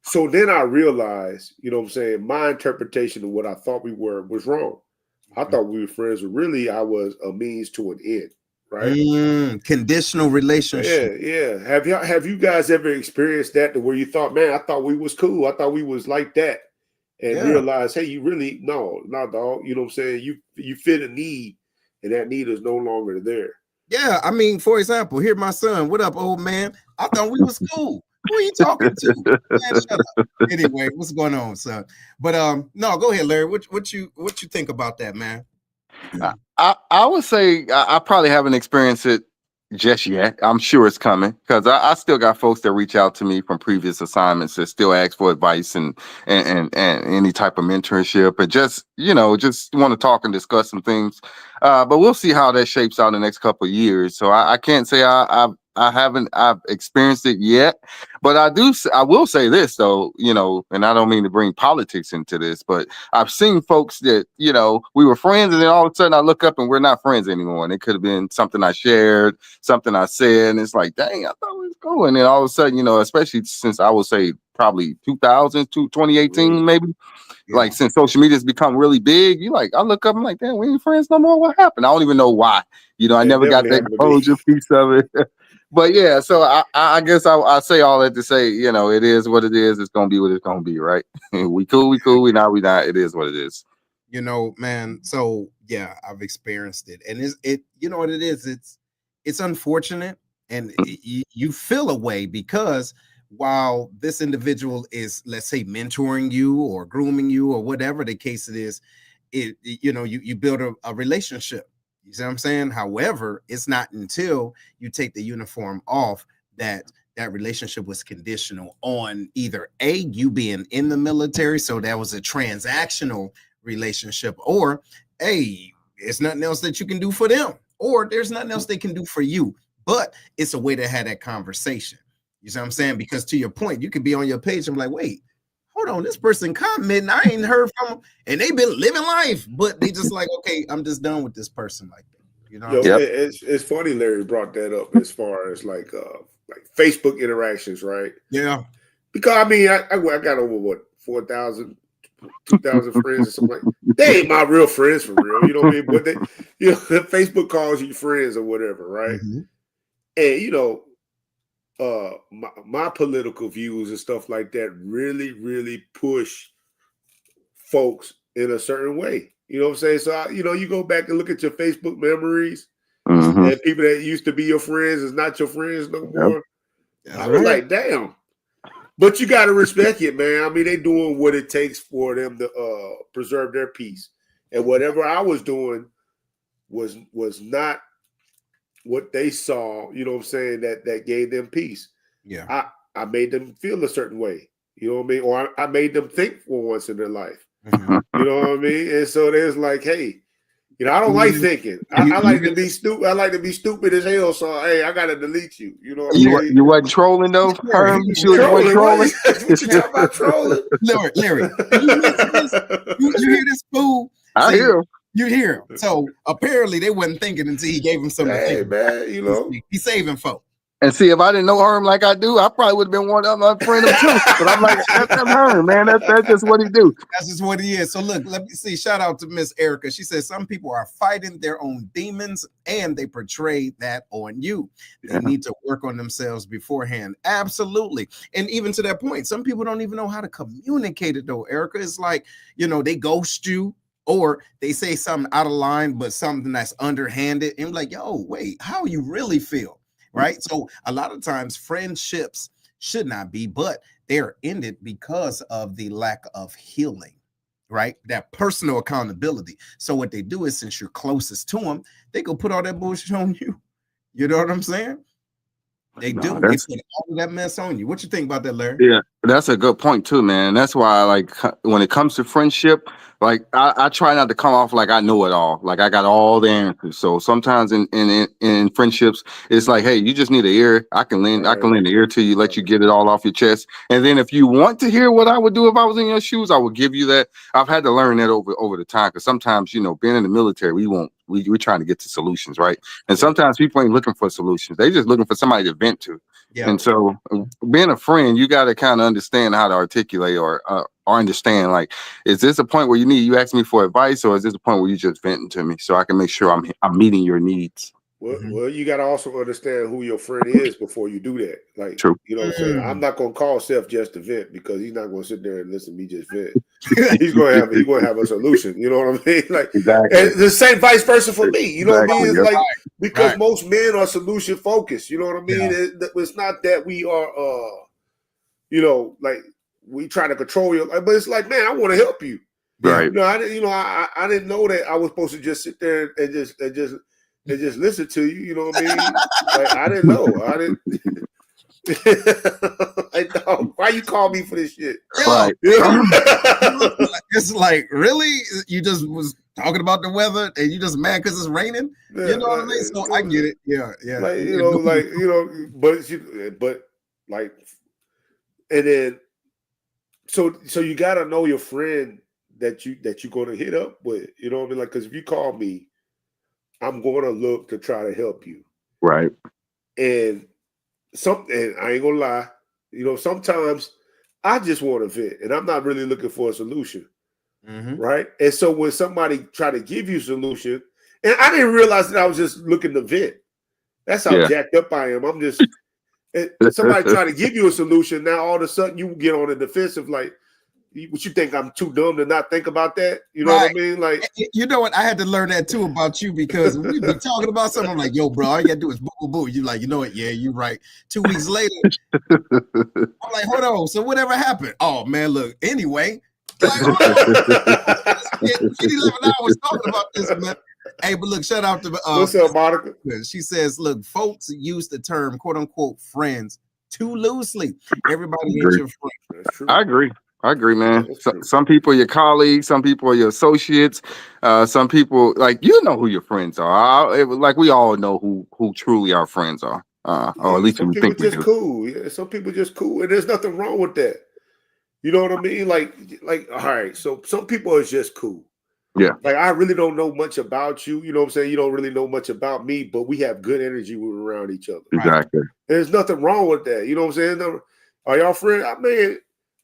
So then I realized, my interpretation of what I thought we were was wrong. I thought we were friends, but really I was a means to an end, right? Conditional relationship. Yeah. Have you guys ever experienced that to where you thought, man, I thought we was cool. I thought we was like that. And realize, hey, you really, no, not dog. You know what I'm saying? You fit a need, and that need is no longer there. Yeah, I mean, for example, here my son. What up, old man? I thought we was cool. Who are you talking to? Man, shut up. Anyway, what's going on, son? But no, go ahead, Larry. What you think about that, man? I would say I probably haven't experienced it just yet. I'm sure it's coming because I still got folks that reach out to me from previous assignments that still ask for advice and any type of mentorship and just want to talk and discuss some things. But we'll see how that shapes out in the next couple of years. So I can't say I've experienced it yet, but I will say this though, and I don't mean to bring politics into this, but I've seen folks that, we were friends and then all of a sudden I look up and we're not friends anymore. And it could have been something I shared, something I said, and it's like, dang, I thought we was cool. And then all of a sudden, especially since I would say probably 2000 to 2018, maybe. Yeah. Like since social media has become really big, I look up, I'm like, damn, we ain't friends no more. What happened? I don't even know why. I never got that closure piece of it. But yeah, so I guess I say all that to say, it is what it is. It's gonna be what it's gonna be, right? we cool. We not. It is what it is. Man. So yeah, I've experienced it, and it. You know what it is? It's unfortunate, and you feel a way because while this individual is, let's say, mentoring you or grooming you or whatever the case it is, you build a relationship. You see what I'm saying? However, it's not until you take the uniform off that relationship was conditional on either A, you being in the military, so that was a transactional relationship, or A, it's nothing else that you can do for them, or there's nothing else they can do for you. But it's a way to have that conversation. You see what I'm saying? Because to your point, you could be on your page and be like, wait, hold on, this person commenting, I ain't heard from them, and they've been living life, but they just like, okay, I'm just done with this person like that. Yep. It's funny Larry brought that up as far as like Facebook interactions, right? Yeah. Because I mean, I got over 4,000, 2,000 friends or something like. They ain't my real friends for real, you know what I mean? But they, Facebook calls you friends or whatever, right? Mm-hmm. And my political views and stuff like that really, really push folks in a certain way. You know what I'm saying? So, you go back and look at your Facebook memories, and people that used to be your friends is not your friends no more. Yep. I was like, damn. But you got to respect it, man. I mean, they doing what it takes for them to preserve their peace. And whatever I was doing was not what they saw, you know what I'm saying, that gave them peace. Yeah. I made them feel a certain way, you know what I mean? Or I made them think for once in their life. You know what I mean? And so there's like, hey, I don't like thinking. I like to be stupid. I like to be stupid as hell. So hey, I gotta delete you. You know what I mean? You wasn't trolling though. You wasn't trolling. What you talking about trolling? Larry, you hear this fool? I hear him. You hear him. So apparently they wasn't thinking until he gave him something to think about. Man, he's saving folk. And see, if I didn't know Herm like I do, I probably would have been one of my friend him too. But I'm like, that's Herm, man. That's just what he do. That's just what he is. So look, let me see. Shout out to Miss Erica. She says some people are fighting their own demons and they portray that on you. They need to work on themselves beforehand. Absolutely. And even to that point, some people don't even know how to communicate it though. Erica, is like, they ghost you. Or they say something out of line, but something that's underhanded. And like, yo, wait, how you really feel? Right. So a lot of times friendships should not be, but they're ended because of the lack of healing, right? That personal accountability. So what they do is, since you're closest to them, they go put all that bullshit on you. You know what I'm saying? They do. They put all of that mess on you. What you think about that, Larry? Yeah, that's a good point too, man. That's why, like, when it comes to friendship, like, I try not to come off like I know it all, like I got all the answers. So sometimes in friendships, it's like, hey, you just need an ear. I can lend an ear to you, let you get it all off your chest. And then if you want to hear what I would do if I was in your shoes, I would give you that. I've had to learn that over the time, because sometimes, being in the military, we're trying to get to solutions, right? And sometimes people ain't looking for solutions; they just looking for somebody to vent to. Yeah. And so, being a friend, you got to kind of understand how to articulate or understand, like, is this a point where you ask me for advice, or is this a point where you just venting to me so I can make sure I'm meeting your needs? Well, you got to also understand who your friend is before you do that. Like, true. You know what I'm saying? I'm not going to call Seth just to vent, because he's not going to sit there and listen to me just vent. he's going to have a solution. You know what I mean? Like, exactly. And the same vice versa for me. You know what I mean? It's like, because most men are solution focused. You know what I mean? Yeah. It's not that we are, like, we try to control you, but it's like, man, I want to help you. Right. I didn't know that I was supposed to just sit there and just listen to you. You know what I mean? Like, I didn't know. I didn't. Like, dog, why you call me for this shit? Right. It's like, really? You just was talking about the weather and you just mad because it's raining? Yeah, you know what I mean? So I get it. Yeah. But like, and then so you got to know your friend that you're going to hit up with. You know what I mean? Like, because if you call me, I'm going to look to try to help you. Right. And I ain't going to lie, sometimes I just want to vent and I'm not really looking for a solution. Mm-hmm. Right. And so when somebody try to give you a solution, and I didn't realize that I was just looking to vent. That's how jacked up I am. I'm just, somebody try to give you a solution. Now all of a sudden you get on the defensive, like, what you think, I'm too dumb to not think about that? You know what I mean? Like, you know what? I had to learn that too about you, because we be talking about something. I'm like, yo, bro, all you gotta do is boo, boo, boo. You like, you know what? Yeah, you're right. 2 weeks later, I'm like, hold on. So whatever happened? Oh man, look. Anyway, like, 11 hours talking about this, man. Hey, but look, shout out to what's up, Monica? She says, look, folks use the term "quote unquote" friends too loosely. Everybody ain't your friend. That's true. I agree, man. Some people are your colleagues, some people are your associates, some people, like, who your friends are. Like, we all know who truly our friends are, or at least we think we do. Cool. Yeah, some people just cool, and there's nothing wrong with that. You know what I mean? Like, all right. So some people are just cool. Yeah. Like, I really don't know much about you. You know what I'm saying? You don't really know much about me, but we have good energy around each other. Exactly. Right? There's nothing wrong with that. You know what I'm saying? Are y'all friends? I mean,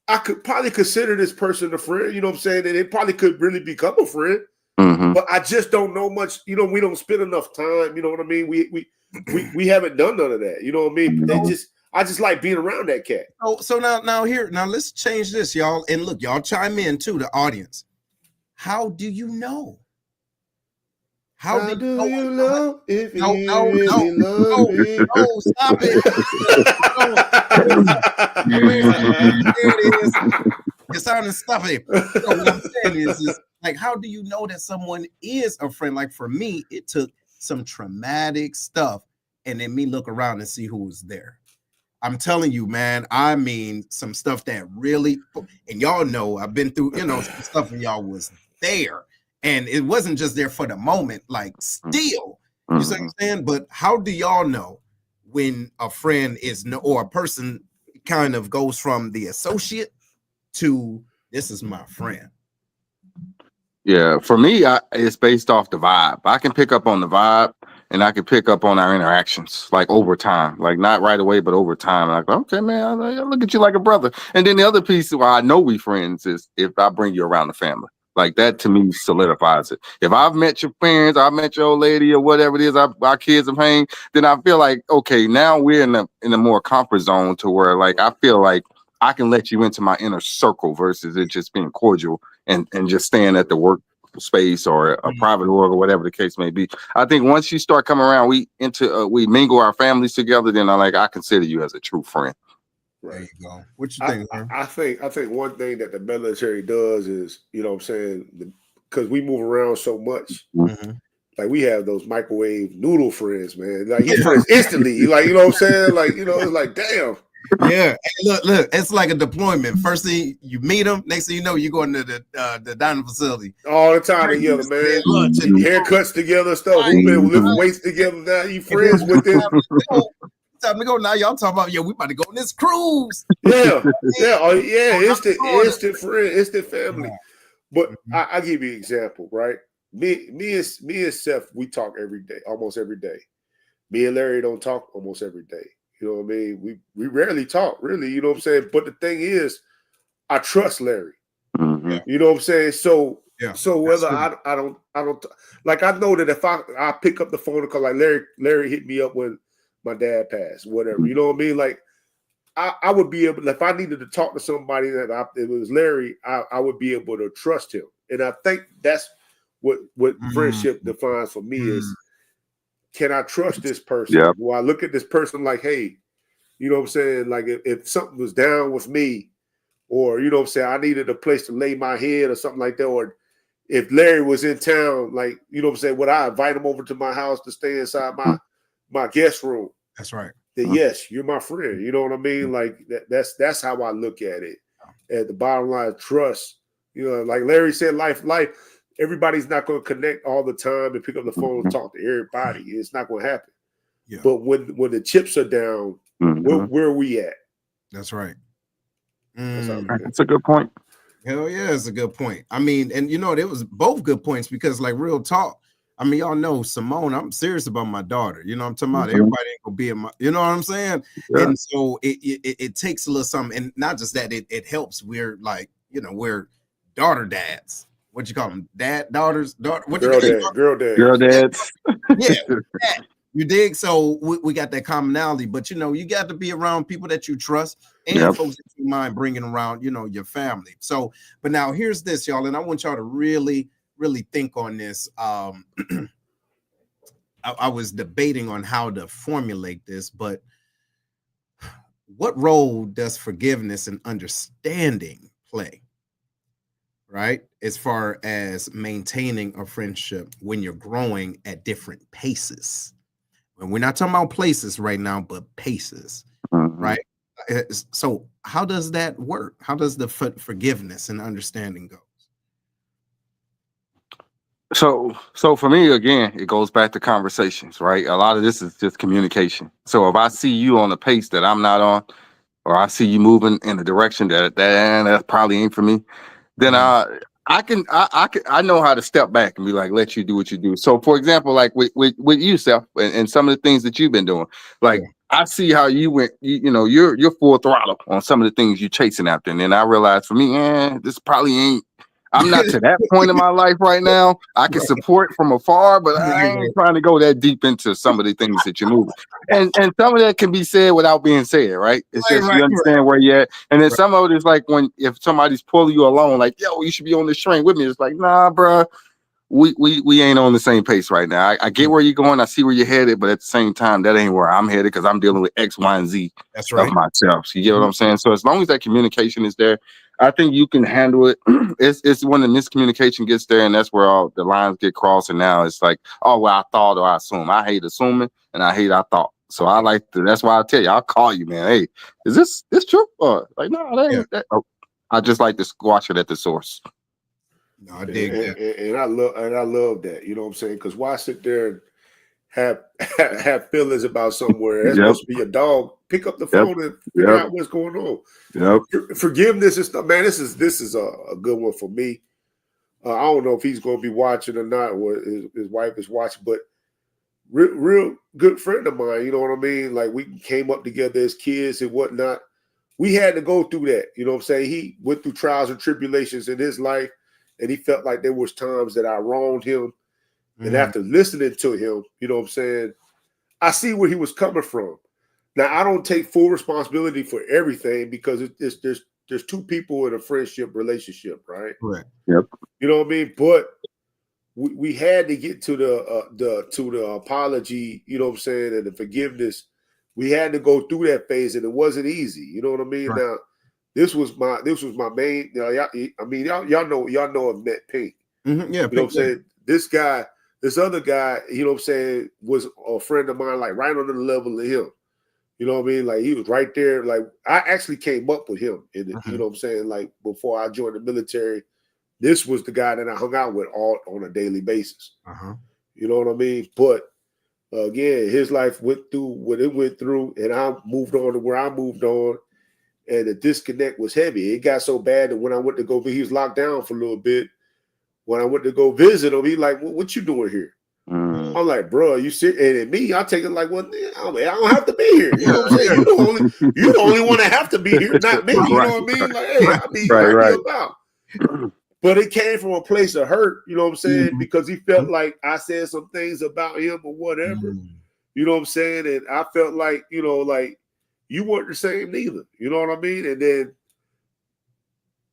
I could probably consider this person a friend, you know what I'm saying? And it probably could really become a friend. Mm-hmm. But I just don't know much. We don't spend enough time, you know what I mean? We haven't done none of that. You know what I mean? I just like being around that cat. So now let's change this, y'all. And look, y'all chime in too, the audience. How do you know? How do you know if you really love me? No, stop it. There it is. You're sounding stuffy. So what I'm saying is like, how do you know that someone is a friend? Like, for me, it took some traumatic stuff and then me look around and see who was there. I'm telling you, man, I mean, some stuff that really, and y'all know, I've been through, some stuff when y'all was there. And it wasn't just there for the moment, like, still, you see what I'm saying? But how do y'all know when a friend or a person kind of goes from the associate to this is my friend? Yeah, for me, it's based off the vibe. I can pick up on the vibe. and I can pick up on our interactions like over time, like not right away, but over time. Like, okay, man, I look at you like a brother. And then the other piece why I know we friends is if I bring you around the family. Like that to me solidifies it. If I've met your parents, I've met your old lady or whatever it is, our kids have hanged, then I feel like, okay, now we're in a more comfort zone to where like I feel like I can let you into my inner circle versus it just being cordial and just staying at the work space or a private org or whatever the case may be. I think once you start coming around, we mingle our families together, then I consider you as a true friend. There you go. What you think, man? I think one thing that the military does is, you know what I'm saying, because we move around so much, like we have those microwave noodle friends, man. Like your friends instantly, like, you know what I'm saying? Like, you know, it's like, damn. Yeah. Hey, look, it's like a deployment. First thing you meet them, next thing you know, you're going to the dining facility. All the time together, man. Lunch and haircuts together, stuff. Who been lifting weights together now? You friends with them? Time to go now. Y'all talking about we about to go on this cruise. Yeah. Oh, yeah. It's the friend, it's the family. But I give you an example, right? Me and Seth, we talk every day, almost every day. Me and Larry don't talk almost every day. You know what I mean? We rarely talk, really. You know what I'm saying? But the thing is, I trust Larry. You know what I'm saying? So whether I don't like, I know that if I pick up the phone and call, like Larry hit me up when my dad passed, whatever. You know what I mean? Like I would be able, if I needed to talk to somebody that it was Larry, I would be able to trust him. And I think that's what friendship defines for me is, can I trust this person? Yep. Will I look at this person like, hey, you know what I'm saying? Like if something was down with me, or, you know what I'm saying, I needed a place to lay my head or something like that, or if Larry was in town, like, you know what I'm saying, would I invite him over to my house to stay inside my guest room? That's right. Then yes, you're my friend. You know what I mean? Like that's how I look at it. At the bottom line, trust. You know, like Larry said, life. Everybody's not going to connect all the time and pick up the phone and talk to everybody. It's not going to happen. Yeah. But when the chips are down, where are we at? That's right. That's a good point. Hell yeah, it's a good point. I mean, and you know, it was both good points because, like, real talk. I mean, y'all know Simone, I'm serious about my daughter. You know, I'm talking about everybody ain't gonna be in my, you know what I'm saying? Yeah. And so it takes a little something, and not just that, it helps. We're like, you know, we're daughter dads. What you call them? Daughters. What girl dads. Yeah, you dig? So we got that commonality, but you know, you got to be around people that you trust and folks that you mind bringing around, you know, your family. So, but now here's this, y'all, and I want y'all to really think on this. I was debating on how to formulate this, but what role does forgiveness and understanding play? Right, as far as maintaining a friendship when you're growing at different paces. And we're not talking about places right now, but paces, right? So how does that work? How does the forgiveness and understanding go? So for me, again, it goes back to conversations, right? A lot of this is just communication. So if I see you on a pace that I'm not on, or I see you moving in a direction that probably ain't for me, then I know how to step back and be like, let you do what you do. So for example, like with you, Seth, and some of the things that you've been doing, like I see how you went, you know, you're full throttle on some of the things you're chasing after. And then I realized for me, this probably ain't, I'm not to that point in my life right now. I can support from afar, but I ain't trying to go that deep into some of the things that you're moving. And some of that can be said without being said, right? It's just you understand where you're at. And then some of it is like if somebody's pulling you along, like, yo, you should be on this train with me. It's like, nah, bro, we ain't on the same pace right now. I get where you're going. I see where you're headed, but at the same time, that ain't where I'm headed because I'm dealing with X, Y, and Z of myself. So you get what I'm saying? So as long as that communication is there, I think you can handle it. It's when the miscommunication gets there, and that's where all the lines get crossed. And now it's like, oh, well, I thought or I assume. I hate assuming, and I hate I thought. So I like to. That's why I tell you, I'll call you, man. Hey, is this true? Or like, no, that ain't that. Oh, I just like to squash it at the source. No, I dig that. And I love that. You know what I'm saying? Because why sit there and have feelings about somewhere? That's supposed to be a dog. Pick up the phone and figure out what's going on. Forgiveness and stuff, man. This is a good one for me. I don't know if he's going to be watching or not, or his wife is watching, but real good friend of mine. You know what I mean? Like we came up together as kids and whatnot. We had to go through that. You know what I'm saying? He went through trials and tribulations in his life, and he felt like there was times that I wronged him. And after listening to him, you know what I'm saying, I see where he was coming from. Now, I don't take full responsibility for everything because there's two people in a friendship relationship, right? Correct. Yep. You know what I mean? But we had to get to the apology, you know what I'm saying, and the forgiveness. We had to go through that phase, and it wasn't easy. You know what I mean? Right. Now, this was my main. You know, y'all know of Net Pink. Mm-hmm. Yeah, you know what I'm saying. This other guy, you know what I'm saying, was a friend of mine, like right on the level of him. You know what I mean? Like he was right there. Like I actually came up with him, you know what I'm saying. Like before I joined the military, this was the guy that I hung out with all on a daily basis. You know what I mean? But again, his life went through what it went through, and I moved on to where I moved on, and the disconnect was heavy. It got so bad that when I went to go, he was locked down for a little bit. When I went to go visit him, he like, what you doing here? I'm like, bro, you sit and me, I take it like, well, I don't have to be here. You know what I'm saying? You the only one that have to be here, not me. You know what I mean? Like, hey, I be about. But it came from a place of hurt, you know what I'm saying? Because he felt like I said some things about him or whatever. You know what I'm saying? And I felt like, you know, like you weren't the same neither. You know what I mean? And then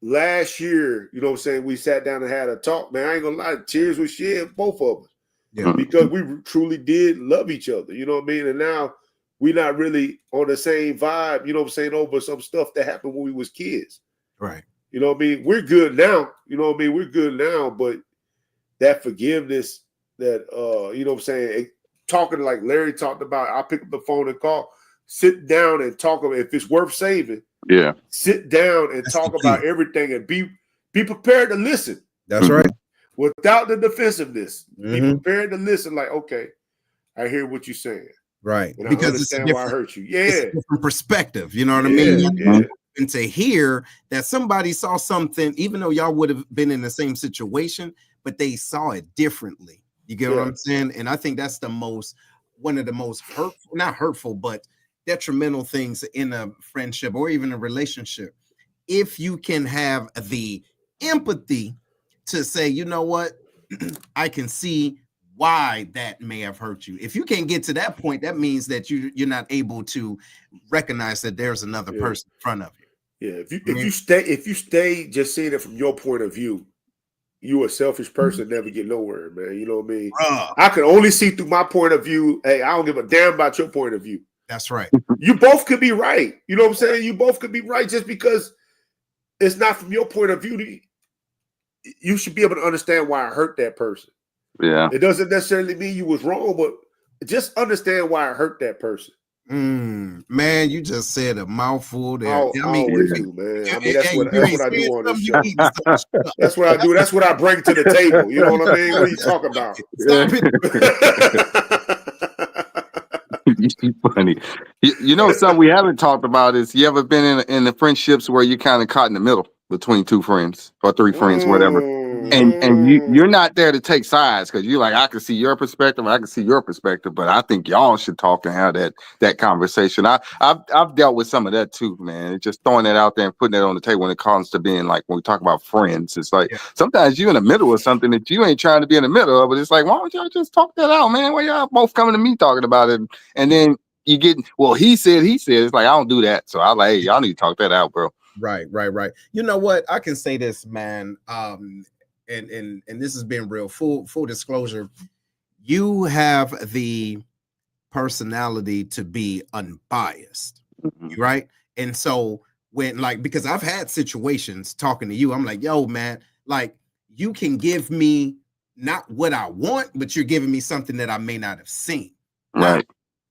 last year, you know what I'm saying, we sat down and had a talk. Man, I ain't gonna lie, tears were shed, both of us. Yeah. Because we truly did love each other, you know what I mean? And now we're not really on the same vibe, you know what I'm saying, over some stuff that happened when we was kids. Right. You know what I mean? We're good now. You know what I mean? We're good now, but that forgiveness that you know what I'm saying, talking like Larry talked about, I'll pick up the phone and call, sit down and talk about if it's worth saving. Yeah. Sit down and talk about everything and be prepared to listen. That's right. Without the defensiveness. Be prepared to listen like, okay, I hear what you're saying. Right. And because I understand why I hurt you. Yeah. It's a different perspective. You know what I mean? Yeah. And to hear that somebody saw something, even though y'all would have been in the same situation, but they saw it differently. You get what I'm saying? And I think that's one of the most hurtful, not hurtful, but detrimental things in a friendship or even a relationship. If you can have the empathy to say, you know what, I can see why that may have hurt you. If you can't get to that point, that means that you're not able to recognize that there's another person in front of you. Yeah, if you stay just seeing it from your point of view, you a selfish person, never get nowhere, man. You know what I mean? I can only see through my point of view. Hey, I don't give a damn about your point of view. That's right. You both could be right. You know what I'm saying? You both could be right just because it's not from your point of view. You should be able to understand why I hurt that person. Yeah. It doesn't necessarily mean you was wrong, but just understand why I hurt that person. Man, you just said a mouthful there. I mean, do, man. I mean, that's what I do on this show. That's what I do. That's what I bring to the table. You know what I mean? What are you talking about? Stop it. Funny. You know, something we haven't talked about is you ever been in the friendships where you kind of caught in the middle between two friends or three friends, whatever. And you're not there to take sides because you're like, I can see your perspective, I can see your perspective, but I think y'all should talk and have that conversation. I've dealt with some of that too, man. Just throwing that out there and putting it on the table when it comes to being like when we talk about friends. It's like sometimes you're in the middle of something that you ain't trying to be in the middle of, but it's like, why don't y'all just talk that out, man? Why y'all both coming to me talking about it? And then you get, well, he said. It's like, I don't do that. So I like, hey, y'all need to talk that out, bro. Right. You know what? I can say this, man. And this has been real. Full disclosure. You have the personality to be unbiased, right? And so when because I've had situations talking to you, I'm like, yo, man, like you can give me not what I want, but you're giving me something that I may not have seen. Right. Now,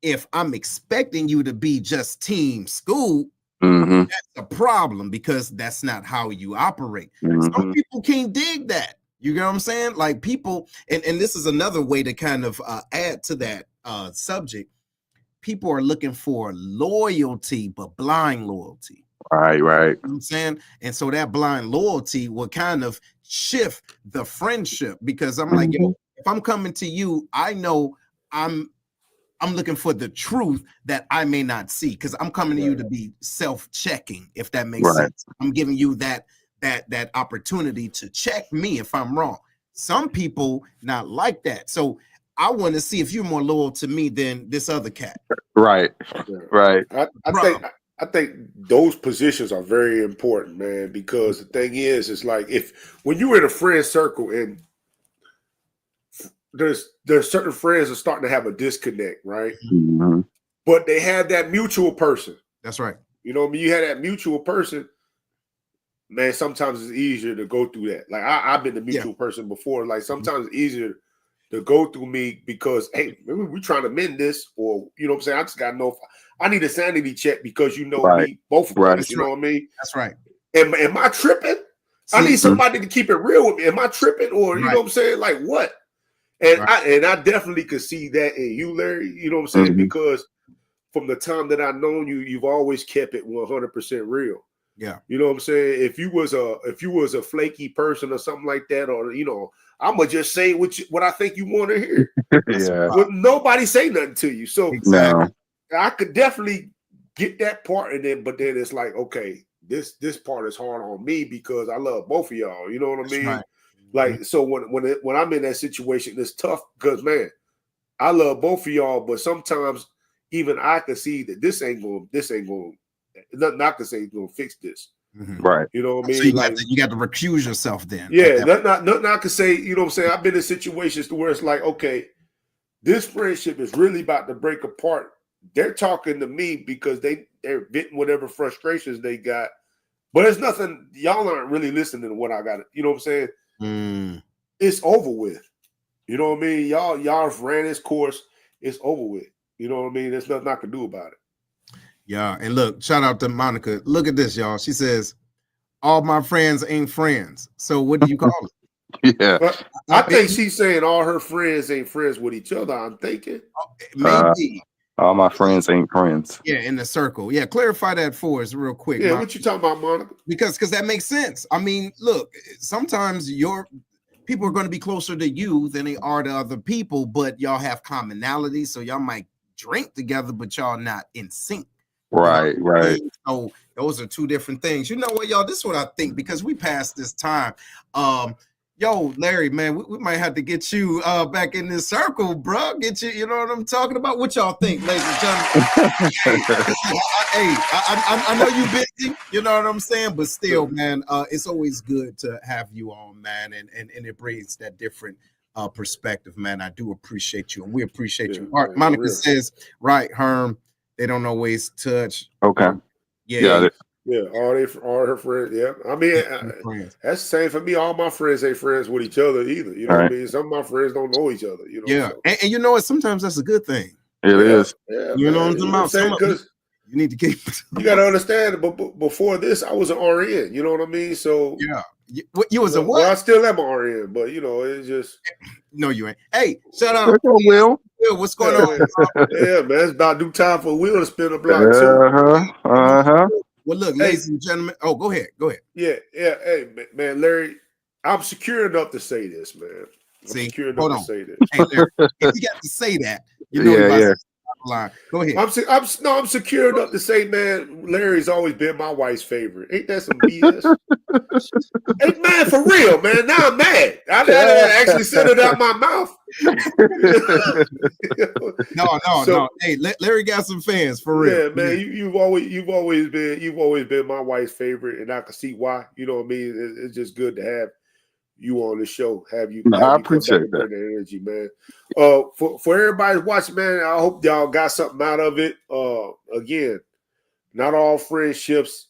if I'm expecting you to be just team school, that's a problem because that's not how you operate. Some people can't dig that. You get what I'm saying? Like people, and this is another way to kind of add to that subject. People are looking for loyalty, but blind loyalty. Right. You know what I'm saying? And so that blind loyalty will kind of shift the friendship because I'm like, yo, if I'm coming to you, I know I'm looking for the truth that I may not see, because I'm coming to you to be self-checking, if that makes sense. I'm giving you that opportunity to check me if I'm wrong. Some people not like that. So I want to see if you're more loyal to me than this other cat. Right. I think those positions are very important, man, because the thing is like when you're in a friend circle and there's certain friends that are starting to have a disconnect, right? Mm-hmm. But they have that mutual person. That's right. You know what I mean? You have that mutual person, man. Sometimes it's easier to go through that. Like I've been the mutual person before. Like sometimes it's easier to go through me because, hey, maybe we're trying to mend this, or you know what I'm saying? I just gotta know if I need a sanity check because you know me, both of us. You know what I mean? That's right. Am I tripping? I need somebody to keep it real with me. Am I tripping? Or you know what I'm saying? Like what? And I definitely could see that in you, Larry. You know what I'm saying? Because from the time that I've known you, you've always kept it 100% real. Yeah. You know what I'm saying? If you was a flaky person or something like that, or you know, I'm gonna just say what I think you want to hear. Well, nobody say nothing to you. So I could definitely get that part in it, but then it's like, okay, this part is hard on me because I love both of y'all. You know what I mean? Right. Like, so when I'm in that situation, it's tough because, man, I love both of y'all, but sometimes even I can see that this ain't going, nothing I can say is going to fix this. Right. You know what I mean? So you got to recuse yourself then. Yeah. Nothing I can say, you know what I'm saying? I've been in situations where it's like, okay, this friendship is really about to break apart. They're talking to me because they're venting whatever frustrations they got, but it's nothing. Y'all aren't really listening to what I got. You know what I'm saying? It's over with. You know what I mean? Y'all ran this course. It's over with. You know what I mean? There's nothing I can do about it. Yeah. And look, shout out to Monica. Look at this, y'all. She says, all my friends ain't friends. So what do you call it? Yeah. But I think she's saying all her friends ain't friends with each other. I'm thinking. Maybe. All my friends ain't friends. Yeah, in the circle. Yeah, clarify that for us real quick. Yeah, what you talking about, Monica? Because that makes sense. I mean, look, sometimes your people are going to be closer to you than they are to other people, but y'all have commonalities, so y'all might drink together, but y'all not in sync. Right, you know? right. So those are two different things. You know what, y'all? This is what I think, because we passed this time. Yo, Larry, man, we might have to get you back in this circle, bro. Get you, you know what I'm talking about? What y'all think, ladies and gentlemen? I know you busy, you know what I'm saying? But still, man, it's always good to have you on, man, and it brings that different perspective, man. I do appreciate you, and we appreciate you. Man, Monica says, right, Herm, they don't always touch. Okay. Yeah. Yeah, all her friends. Yeah, I mean, that's the same for me. All my friends ain't friends with each other either. You know what I mean? Some of my friends don't know each other. You know. Yeah, so. And you know what? Sometimes that's a good thing. It is. Yeah, you know what I'm saying? Because you need to keep. You got to understand. But before this, I was an RN. You know what I mean? So yeah, you was a what? Well, I still am an RN, but you know, it's just. No, you ain't. Hey, shout out, Will. What's going on? Yeah, man, it's about due time for Will to spin a block too. Well, look, ladies and gentlemen. Oh, go ahead. Yeah. Hey, man, Larry, I'm secure enough to say this, man. Secure enough to say this. Hey, Larry, if you got to say that, you know you're line. Go ahead. I'm secure enough to say, man, Larry's always been my wife's favorite. Ain't that some BS? Hey, man, for real, man. Now I'm mad. I actually said it out my mouth. No. Hey, Larry got some fans for real. Yeah, man. You've always been my wife's favorite, and I can see why. You know what I mean? It's just good to have you on the show. Have you appreciate that energy, man. For everybody watching, man, I hope y'all got something out of it. Again, not all friendships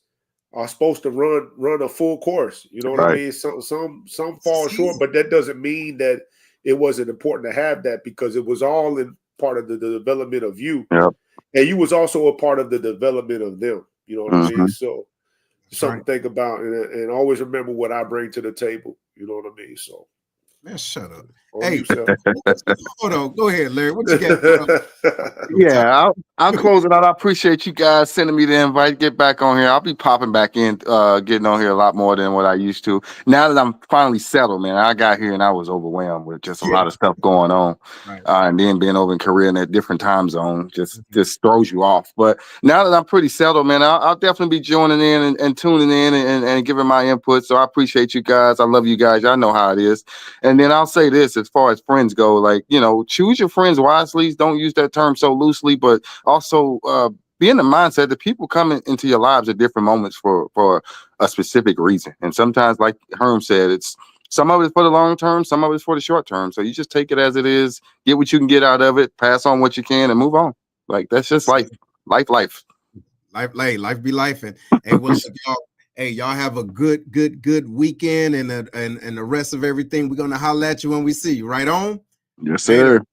are supposed to run a full course. You know what I mean? Some fall short, but that doesn't mean that it wasn't important to have that, because it was all in part of the development of you. Yep. And you was also a part of the development of them. You know what I mean? So something to think about, and always remember what I bring to the table. You know what I mean? So Man, shut up. On Hey, you, Seth. hold on. Go ahead, Larry. What you got? Yeah, I'll close it out. I appreciate you guys sending me the invite. Get back on here. I'll be popping back in, getting on here a lot more than what I used to. Now that I'm finally settled, man, I got here and I was overwhelmed with just a lot of stuff going on. Right. And then being over in Korea in a different time zone just throws you off. But now that I'm pretty settled, man, I'll definitely be joining in and tuning in and giving my input. So I appreciate you guys. I love you guys. Y'all know how it is. And then I'll say this, as far as friends go, like, choose your friends wisely. Don't use that term so loosely, but also be in the mindset that people come into your lives at different moments for a specific reason. And sometimes, like Herm said, it's some of it's for the long term, some of it's for the short term. So you just take it as it is, get what you can get out of it, pass on what you can, and move on. Like, that's just life. Life be life. And hey, well, look, y'all. Hey, y'all have a good weekend and the rest of everything. We're gonna holler at you when we see you. Right on. Yes, sir. Later.